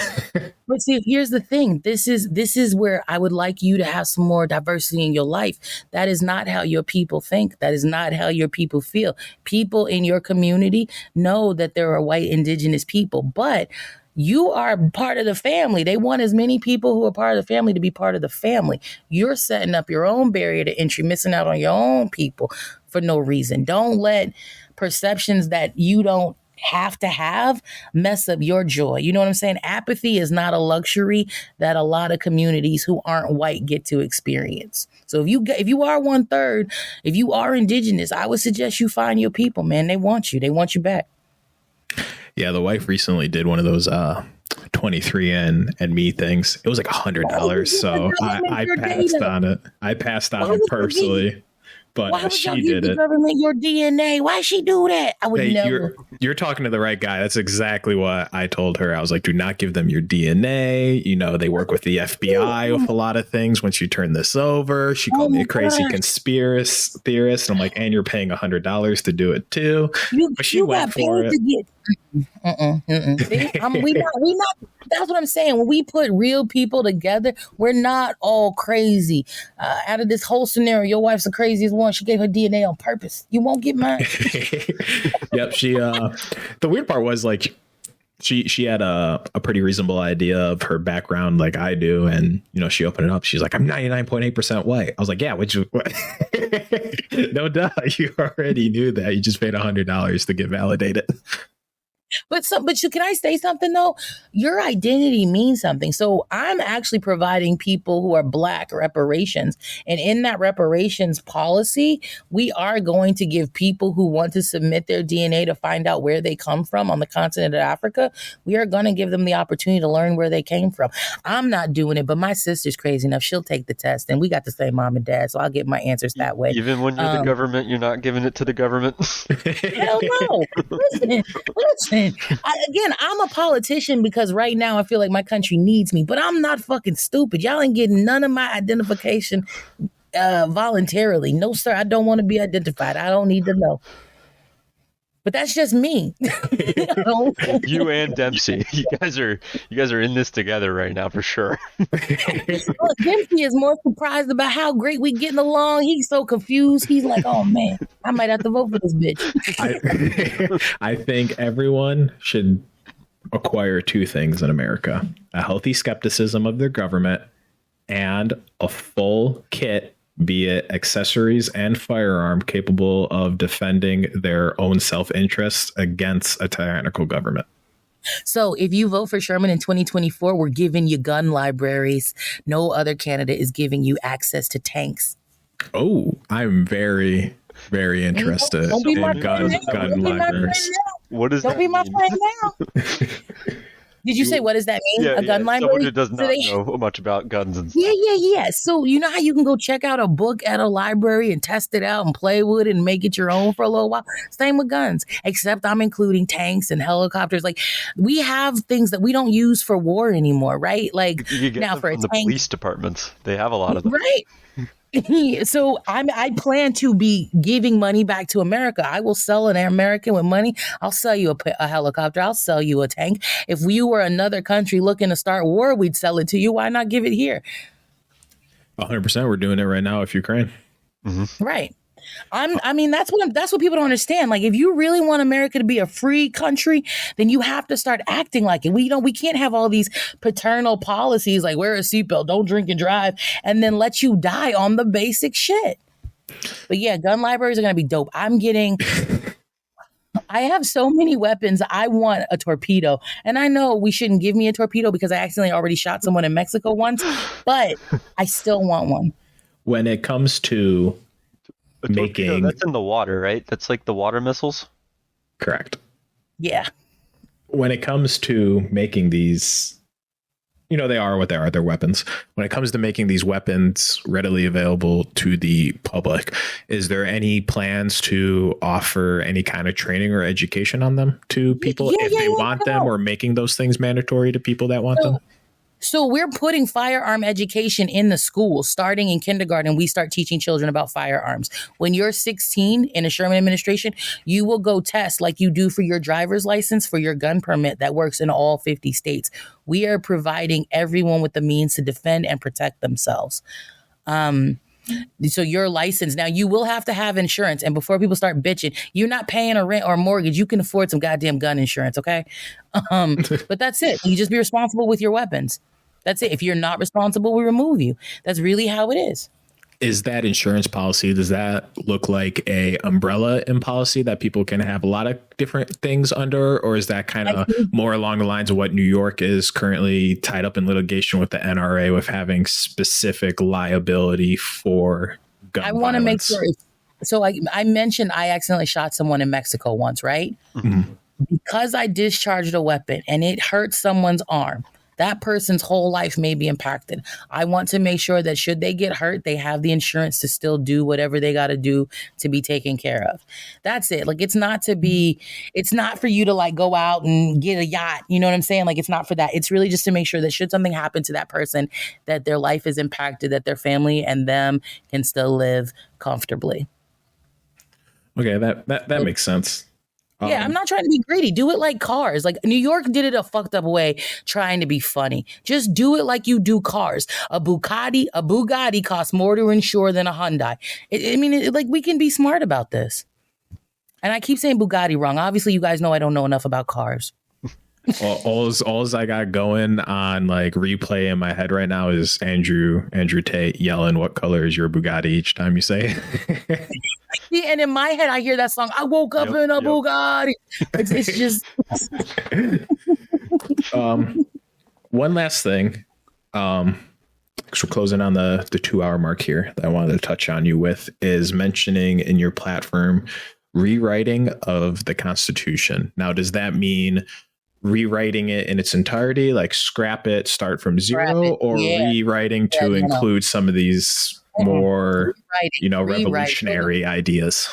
S3: But see, here's the thing. This is where I would like you to have some more diversity in your life. That is not how your people think. That is not how your people feel. People in your community know that there are white indigenous people, but you are part of the family. They want as many people who are part of the family to be part of the family. You're setting up your own barrier to entry, missing out on your own people for no reason. Don't let perceptions that you don't have to have mess up your joy. You know what I'm saying? Apathy is not a luxury that a lot of communities who aren't white get to experience. So if you are 1/3, if you are indigenous, I would suggest you find your people, man. They want you. They want you back.
S2: Yeah, the wife recently did one of those 23andMe things. It was like $100, so I passed on it. I passed on it personally, but she did it.
S3: Government your DNA. Why she do that? I would never.
S2: You're talking to the right guy. That's exactly what I told her. I was like, do not give them your DNA. You know, they work with the FBI with a lot of things. Once you turn this over, she called me a crazy conspiracy theorist. I'm like, and you're paying $100 to do it too. But she went for it.
S3: See, we not. That's what I'm saying. When we put real people together, we're not all crazy. Out of this whole scenario, your wife's the craziest one. She gave her DNA on purpose. You won't get mine.
S2: Yep. She. The weird part was like, she had a pretty reasonable idea of her background, like I do, and she opened it up. She's like, I'm 99.8% white. I was like, yeah, what? No duh. You already knew that. You just paid $100 to get validated.
S3: Can I say something though? Your identity means something. So I'm actually providing people who are Black reparations. And in that reparations policy, we are going to give people who want to submit their DNA to find out where they come from on the continent of Africa, we are going to give them the opportunity to learn where they came from. I'm not doing it, but my sister's crazy enough. She'll take the test, and we got the same mom and dad, so I'll get my answers that way.
S4: Even when you're the government, you're not giving it to the government?
S3: Hell no. Listen. I'm a politician because right now I feel like my country needs me, but I'm not fucking stupid. Y'all ain't getting none of my identification voluntarily. No, sir, I don't want to be identified. I don't need to know. But that's just me.
S4: You and Dempsey, you guys are in this together right now for sure.
S3: Look, Dempsey is more surprised about how great we getting along. He's so confused. He's like, "Oh man, I might have to vote for this bitch."
S2: I think everyone should acquire two things in America: a healthy skepticism of their government and a full kit, be it accessories and firearm, capable of defending their own self-interest against a tyrannical government.
S3: So if you vote for Sherman in 2024, we're giving you gun libraries. No other candidate is giving you access to tanks.
S2: Oh, I'm very, very interested in gun libraries.
S4: What does
S3: Don't
S4: that
S3: be my
S4: mean?
S3: friend now. Did you say, what does that mean? A gun library?
S4: Someone who does not know much about guns and stuff.
S3: Yeah. So you know how you can go check out a book at a library and test it out and play with it and make it your own for a little while? Same with guns, except I'm including tanks and helicopters. Like, we have things that we don't use for war anymore, right? Like,
S4: You get
S3: now
S4: them
S3: for a
S4: from the
S3: tank,
S4: police departments. They have a lot of them.
S3: right? So I plan to be giving money back to America. I will sell an American with money. I'll sell you a helicopter. I'll sell you a tank. If we were another country looking to start war, we'd sell it to you. Why not give it here?
S2: 100%. We're doing it right now with Ukraine.
S4: Mm-hmm.
S3: Right. That's what people don't understand. Like, if you really want America to be a free country, then you have to start acting like it. We can't have all these paternal policies like wear a seatbelt, don't drink and drive, and then let you die on the basic shit. But yeah, gun libraries are going to be dope. I have so many weapons. I want a torpedo. And I know we shouldn't give me a torpedo because I accidentally already shot someone in Mexico once, but I still want one.
S2: When it comes to
S4: Torpedo, that's in the water, right? That's like the water missiles.
S2: Correct.
S3: Yeah.
S2: When it comes to making these, they are what they are. They're weapons. When it comes to making these weapons readily available to the public, is there any plans to offer any kind of training or education on them to people if they want them, or making those things mandatory to people that want them?
S3: So we're putting firearm education in the school. Starting in kindergarten, we start teaching children about firearms. When you're 16 in a Sherman administration, you will go test like you do for your driver's license for your gun permit that works in all 50 states. We are providing everyone with the means to defend and protect themselves. So your license, now you will have to have insurance. And before people start bitching, you're not paying a rent or mortgage. You can afford some goddamn gun insurance, okay? But that's it. You just be responsible with your weapons. That's it. If you're not responsible, we remove you. That's really how it is.
S2: Is that insurance policy, does that look like a umbrella in policy that people can have a lot of different things under? Or is that kind of more along the lines of what New York is currently tied up in litigation with the NRA with having specific liability for gun violence?
S3: I want to make sure. So I mentioned I accidentally shot someone in Mexico once, right?
S2: Mm-hmm.
S3: Because I discharged a weapon and it hurt someone's arm, that person's whole life may be impacted. I want to make sure that should they get hurt, they have the insurance to still do whatever they got to do to be taken care of. That's it. Like, it's not for you to like go out and get a yacht. You know what I'm saying? Like, it's not for that. It's really just to make sure that should something happen to that person, that their life is impacted, that their family and them can still live comfortably.
S2: Okay, that makes sense.
S3: Yeah, I'm not trying to be greedy. Do it like cars. Like, New York did it a fucked up way, trying to be funny. Just do it like you do cars. A Bugatti costs more to insure than a Hyundai. We can be smart about this. And I keep saying Bugatti wrong. Obviously, you guys know I don't know enough about cars.
S2: All I got going on like replay in my head right now is Andrew Tate yelling, "What color is your Bugatti?" each time you say it.
S3: Yeah, and in my head, I hear that song. I woke up in a Bugatti. It's just.
S2: One last thing. Because we're closing on the 2-hour mark here that I wanted to touch on you with is mentioning in your platform rewriting of the Constitution. Now, does that mean rewriting it in its entirety, like scrap it, start from zero, or rewriting to include some of these more, revolutionary ideas?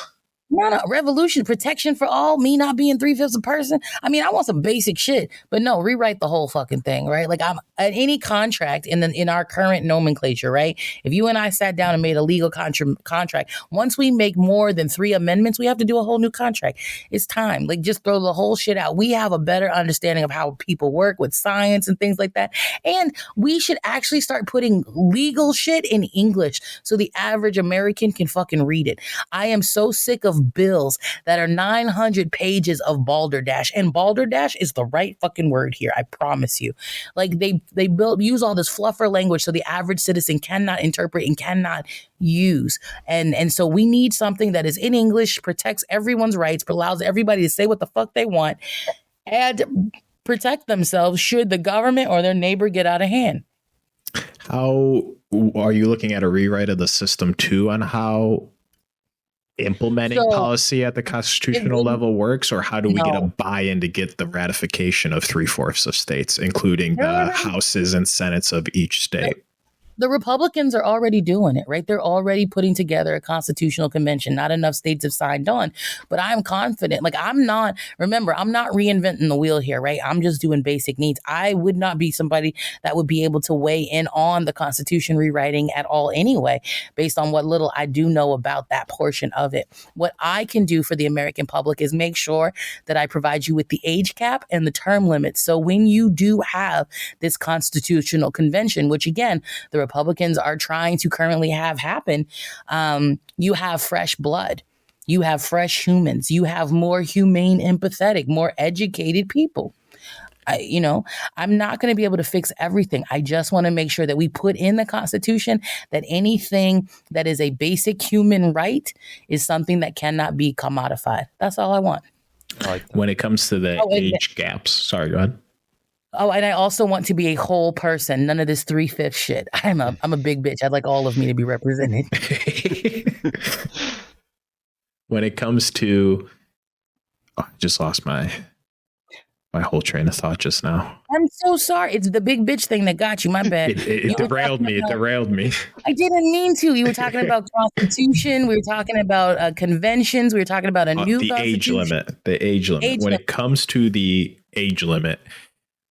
S3: No, revolution, protection for all, me not being 3/5 a person. I mean, I want some basic shit, but no, rewrite the whole fucking thing, right? Like I'm at any contract in our current nomenclature, right? If you and I sat down and made a legal contract, once we make more than 3 amendments, we have to do a whole new contract. It's time. Like just throw the whole shit out. We have a better understanding of how people work with science and things like that. And we should actually start putting legal shit in English so the average American can fucking read it. I am so sick of bills that are 900 pages of balderdash, and balderdash is the right fucking word here. I promise you. Like they use all this fluffer language so the average citizen cannot interpret and cannot use. And so we need something that is in English, protects everyone's rights, but allows everybody to say what the fuck they want and protect themselves should the government or their neighbor get out of hand.
S2: How are you looking at a rewrite of the system too on how implementing policy at the constitutional level works, or how do we get a buy-in to get the ratification of 3/4 of states, including the houses and senates of each state?
S3: The Republicans are already doing it, right? They're already putting together a constitutional convention. Not enough states have signed on, but I'm confident. Like I'm not reinventing the wheel here, right? I'm just doing basic needs. I would not be somebody that would be able to weigh in on the Constitution rewriting at all anyway, based on what little I do know about that portion of it. What I can do for the American public is make sure that I provide you with the age cap and the term limits. So when you do have this constitutional convention, which again, the Republicans are trying to currently have happen, you have fresh blood. You have fresh humans. You have more humane, empathetic, more educated people. I'm not going to be able to fix everything. I just want to make sure that we put in the Constitution that anything that is a basic human right is something that cannot be commodified. That's all I want.
S2: When it comes to the age gaps, sorry, go ahead.
S3: Oh, and I also want to be a whole person. None of this 3/5 shit. I'm a big bitch. I'd like all of me to be represented.
S2: When it comes to, I just lost my whole train of thought just now.
S3: I'm so sorry. It's the big bitch thing that got you. My bad.
S2: It derailed me. It derailed me.
S3: I didn't mean to. You were talking about Constitution. We were talking about conventions. We were talking about
S2: the age limit. The age limit. When it comes to the age limit,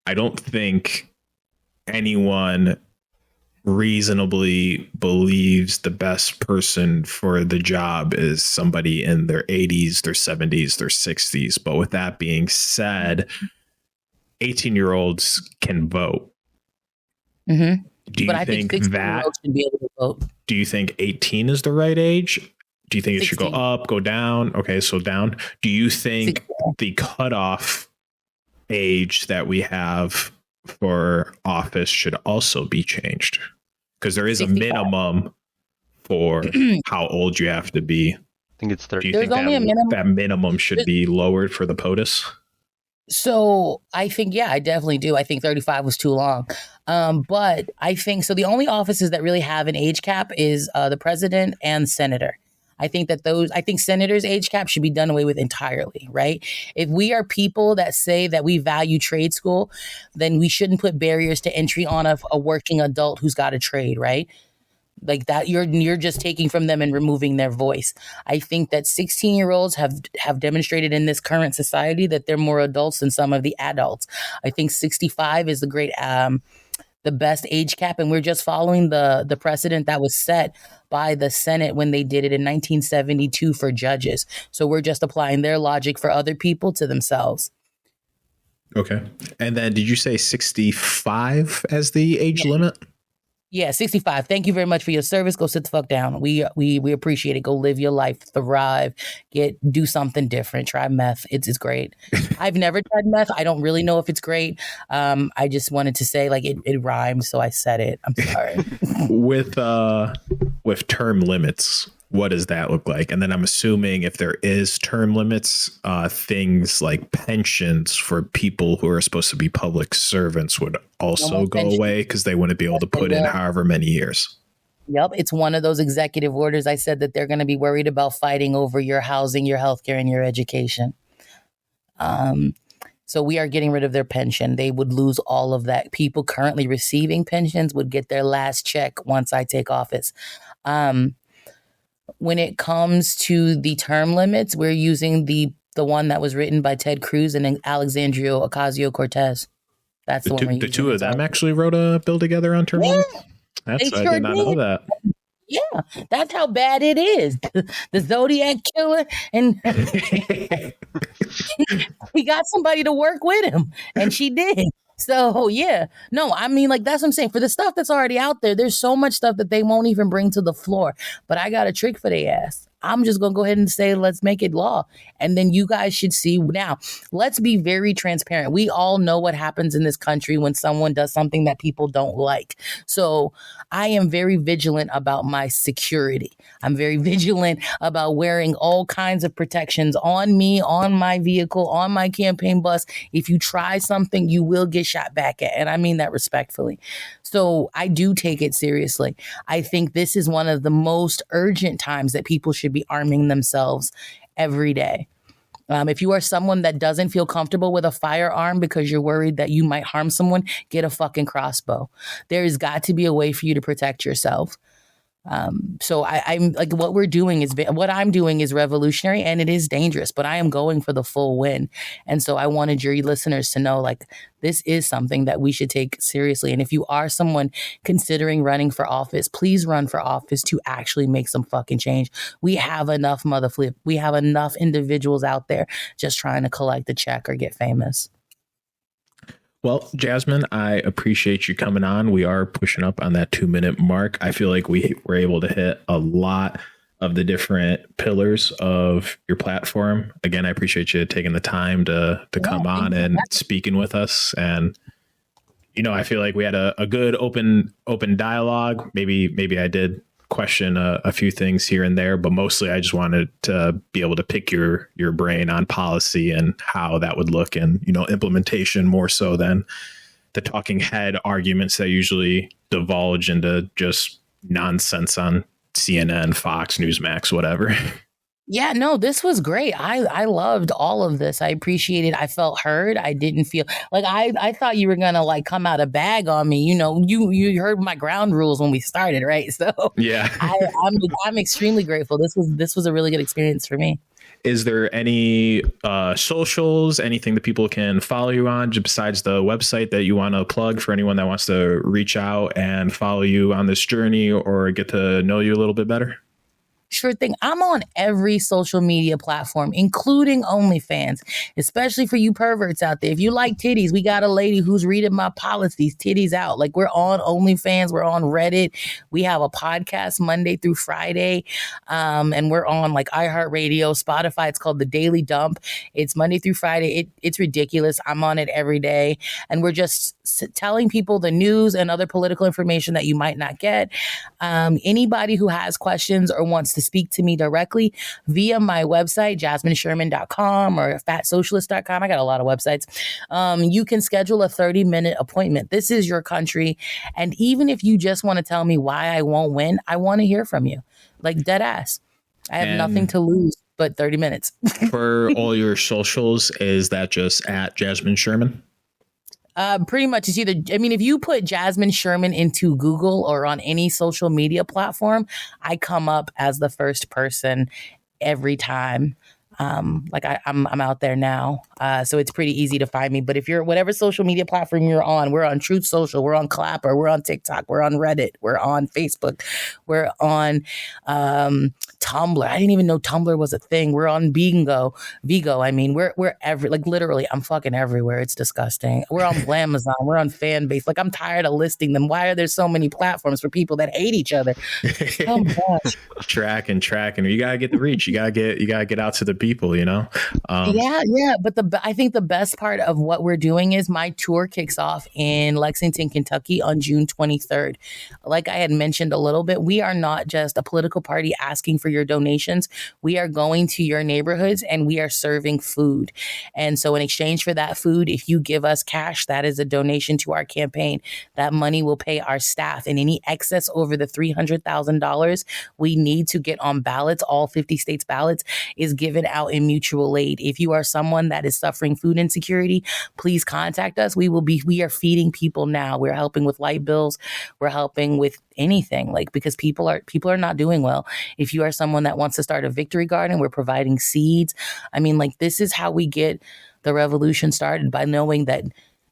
S2: I don't think anyone reasonably believes the best person for the job is somebody in their 80s, their 70s, their 60s. But with that being said, 18-year-olds can vote.
S3: Mm-hmm.
S2: Do you think that
S3: should be able to vote?
S2: Do you think 18 is the right age? Do you think
S3: 16.
S2: It should go up, go down? Okay, so down. Do you think 16. The cutoff age that we have for office should also be changed? Because there is 65. A minimum for how old you have to be.
S4: I think it's 30.
S2: Do you think that minimum should be lowered for the POTUS?
S3: So I think, I definitely do. I think 35 was too long. But I think, so the only offices that really have an age cap is the president and senator. I think senators' age cap should be done away with entirely, right? If we are people that say that we value trade school, then we shouldn't put barriers to entry on a working adult who's got a trade, right? Like that, you're just taking from them and removing their voice. I think that 16-year-olds have demonstrated in this current society that they're more adults than some of the adults. I think 65 is the best age cap, and we're just following the precedent that was set by the Senate when they did it in 1972 for judges. So we're just applying their logic for other people to themselves. Okay.
S2: And then did you say 65 as the age limit?
S3: Yeah, 65. Thank you very much for your service. Go sit the fuck down. We appreciate it. Go live your life, thrive, do something different. Try meth. It's great. I've never tried meth. I don't really know if it's great. I just wanted to say, like, it rhymed, so I said it. I'm sorry.
S2: With term limits, what does that look like? And then I'm assuming if there is term limits, things like pensions for people who are supposed to be public servants would also go away because they wouldn't be able to put in however many years.
S3: Yep. It's one of those executive orders. I said that they're going to be worried about fighting over your housing, your healthcare, and your education. So we are getting rid of their pension. They would lose all of that. People currently receiving pensions would get their last check once I take office. When it comes to the term limits, we're using the one that was written by Ted Cruz and Alexandria Ocasio-Cortez. That's the one we're using.
S2: The two of them actually wrote a bill together on term limits? I did not know that.
S3: Yeah, that's how bad it is. The Zodiac killer, and he got somebody to work with him, and she did. So, yeah. No, I mean, like, that's what I'm saying. For the stuff that's already out there, there's so much stuff that they won't even bring to the floor. But I got a trick for their ass. I'm just going to go ahead and say, let's make it law. And then you guys should see. Now, let's be very transparent. We all know what happens in this country when someone does something that people don't like. So I am very vigilant about my security. I'm very vigilant about wearing all kinds of protections on me, on my vehicle, on my campaign bus. If you try something, you will get shot back at. And I mean that respectfully. So I do take it seriously. I think this is one of the most urgent times that people should be arming themselves every day. If you are someone that doesn't feel comfortable with a firearm because you're worried that you might harm someone, get a fucking crossbow. There's got to be a way for you to protect yourself. So I'm like, what I'm doing is revolutionary and it is dangerous, but I am going for the full win. And so I wanted your listeners to know, like, this is something that we should take seriously. And if you are someone considering running for office, please run for office to actually make some fucking change. We have enough we have enough individuals out there just trying to collect a check or get famous.
S2: Well, Jasmine, I appreciate you coming on. We are pushing up on that 2-minute mark. I feel like we were able to hit a lot of the different pillars of your platform. Again, I appreciate you taking the time to come on and speaking with us. And, you know, I feel like we had a good open dialogue. Maybe I did question a few things here and there, but mostly I just wanted to be able to pick your brain on policy and how that would look, and, you know, implementation more so than the talking head arguments that usually divulge into just nonsense on CNN, Fox, Newsmax, whatever.
S3: Yeah, no, this was great. I loved all of this. I appreciate it. I felt heard. I didn't feel like I thought you were gonna like come out a bag on me. You know, you heard my ground rules when we started, right? So
S2: yeah,
S3: I'm extremely grateful. This was a really good experience for me.
S2: Is there any socials, anything that people can follow you on besides the website that you want to plug for anyone that wants to reach out and follow you on this journey or get to know you a little bit better?
S3: Sure thing. I'm on every social media platform, including OnlyFans, especially for you perverts out there. If you like titties, we got a lady who's reading my policies, titties out. Like, we're on OnlyFans, we're on Reddit. We have a podcast Monday through Friday. And we're on like iHeartRadio, Spotify. It's called The Daily Dump. It's Monday through Friday. It's ridiculous. I'm on it every day. And we're just telling people the news and other political information that you might not get. Anybody who has questions or wants to speak to me directly via my website, jasminesherman.com or fatsocialist.com. I got a lot of websites. You can schedule a 30-minute appointment. This is your country. And even if you just want to tell me why I won't win, I want to hear from you. Like, dead ass. I have nothing to lose but 30 minutes.
S2: For all your socials, is that just at Jasmine Sherman?
S3: Pretty much it's either, I mean, if you put Jasmine Sherman into Google or on any social media platform, I come up as the first person every time. I'm out there now. So it's pretty easy to find me. But if you're whatever social media platform you're on, we're on Truth Social, we're on Clapper, we're on TikTok, we're on Reddit, we're on Facebook, we're on Tumblr. I didn't even know Tumblr was a thing. We're on Vigo. I mean, we're like literally, I'm fucking everywhere. It's disgusting. We're on Blamazon. We're on Fanbase. Like, I'm tired of listing them. Why are there so many platforms for people that hate each other? Oh my gosh.
S2: Tracking. You gotta get the reach. You gotta get out to the people. You know.
S3: Yeah. But I think the best part of what we're doing is my tour kicks off in Lexington, Kentucky on June 23rd. Like I had mentioned a little bit, we are not just a political party asking for your donations. We are going to your neighborhoods and we are serving food. And so in exchange for that food, if you give us cash, that is a donation to our campaign. That money will pay our staff, and any excess over the $300,000 we need to get on ballots, all 50 states ballots, is given out in mutual aid. If you are someone that is suffering food insecurity, please contact us. We are feeding people now. We're helping with light bills. We're helping with anything, like, because people are not doing well. If you are someone that wants to start a victory garden, we're providing seeds. I mean, like, this is how we get the revolution started, by knowing that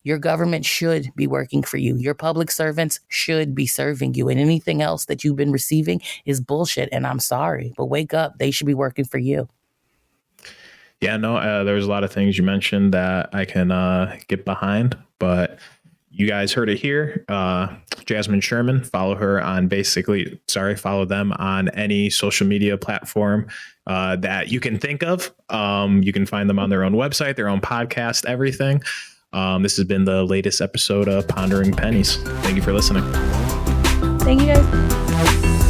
S3: your government should be working for you. Your public servants should be serving you, and anything else that you've been receiving is bullshit. And I'm sorry, but wake up. They should be working for you.
S2: Yeah, no, there's a lot of things you mentioned that I can get behind, but you guys heard it here. Jasmine Sherman, follow them on any social media platform that you can think of. You can find them on their own website, their own podcast, everything. This has been the latest episode of Pondering Pennies. Thank you for listening.
S3: Thank you, guys.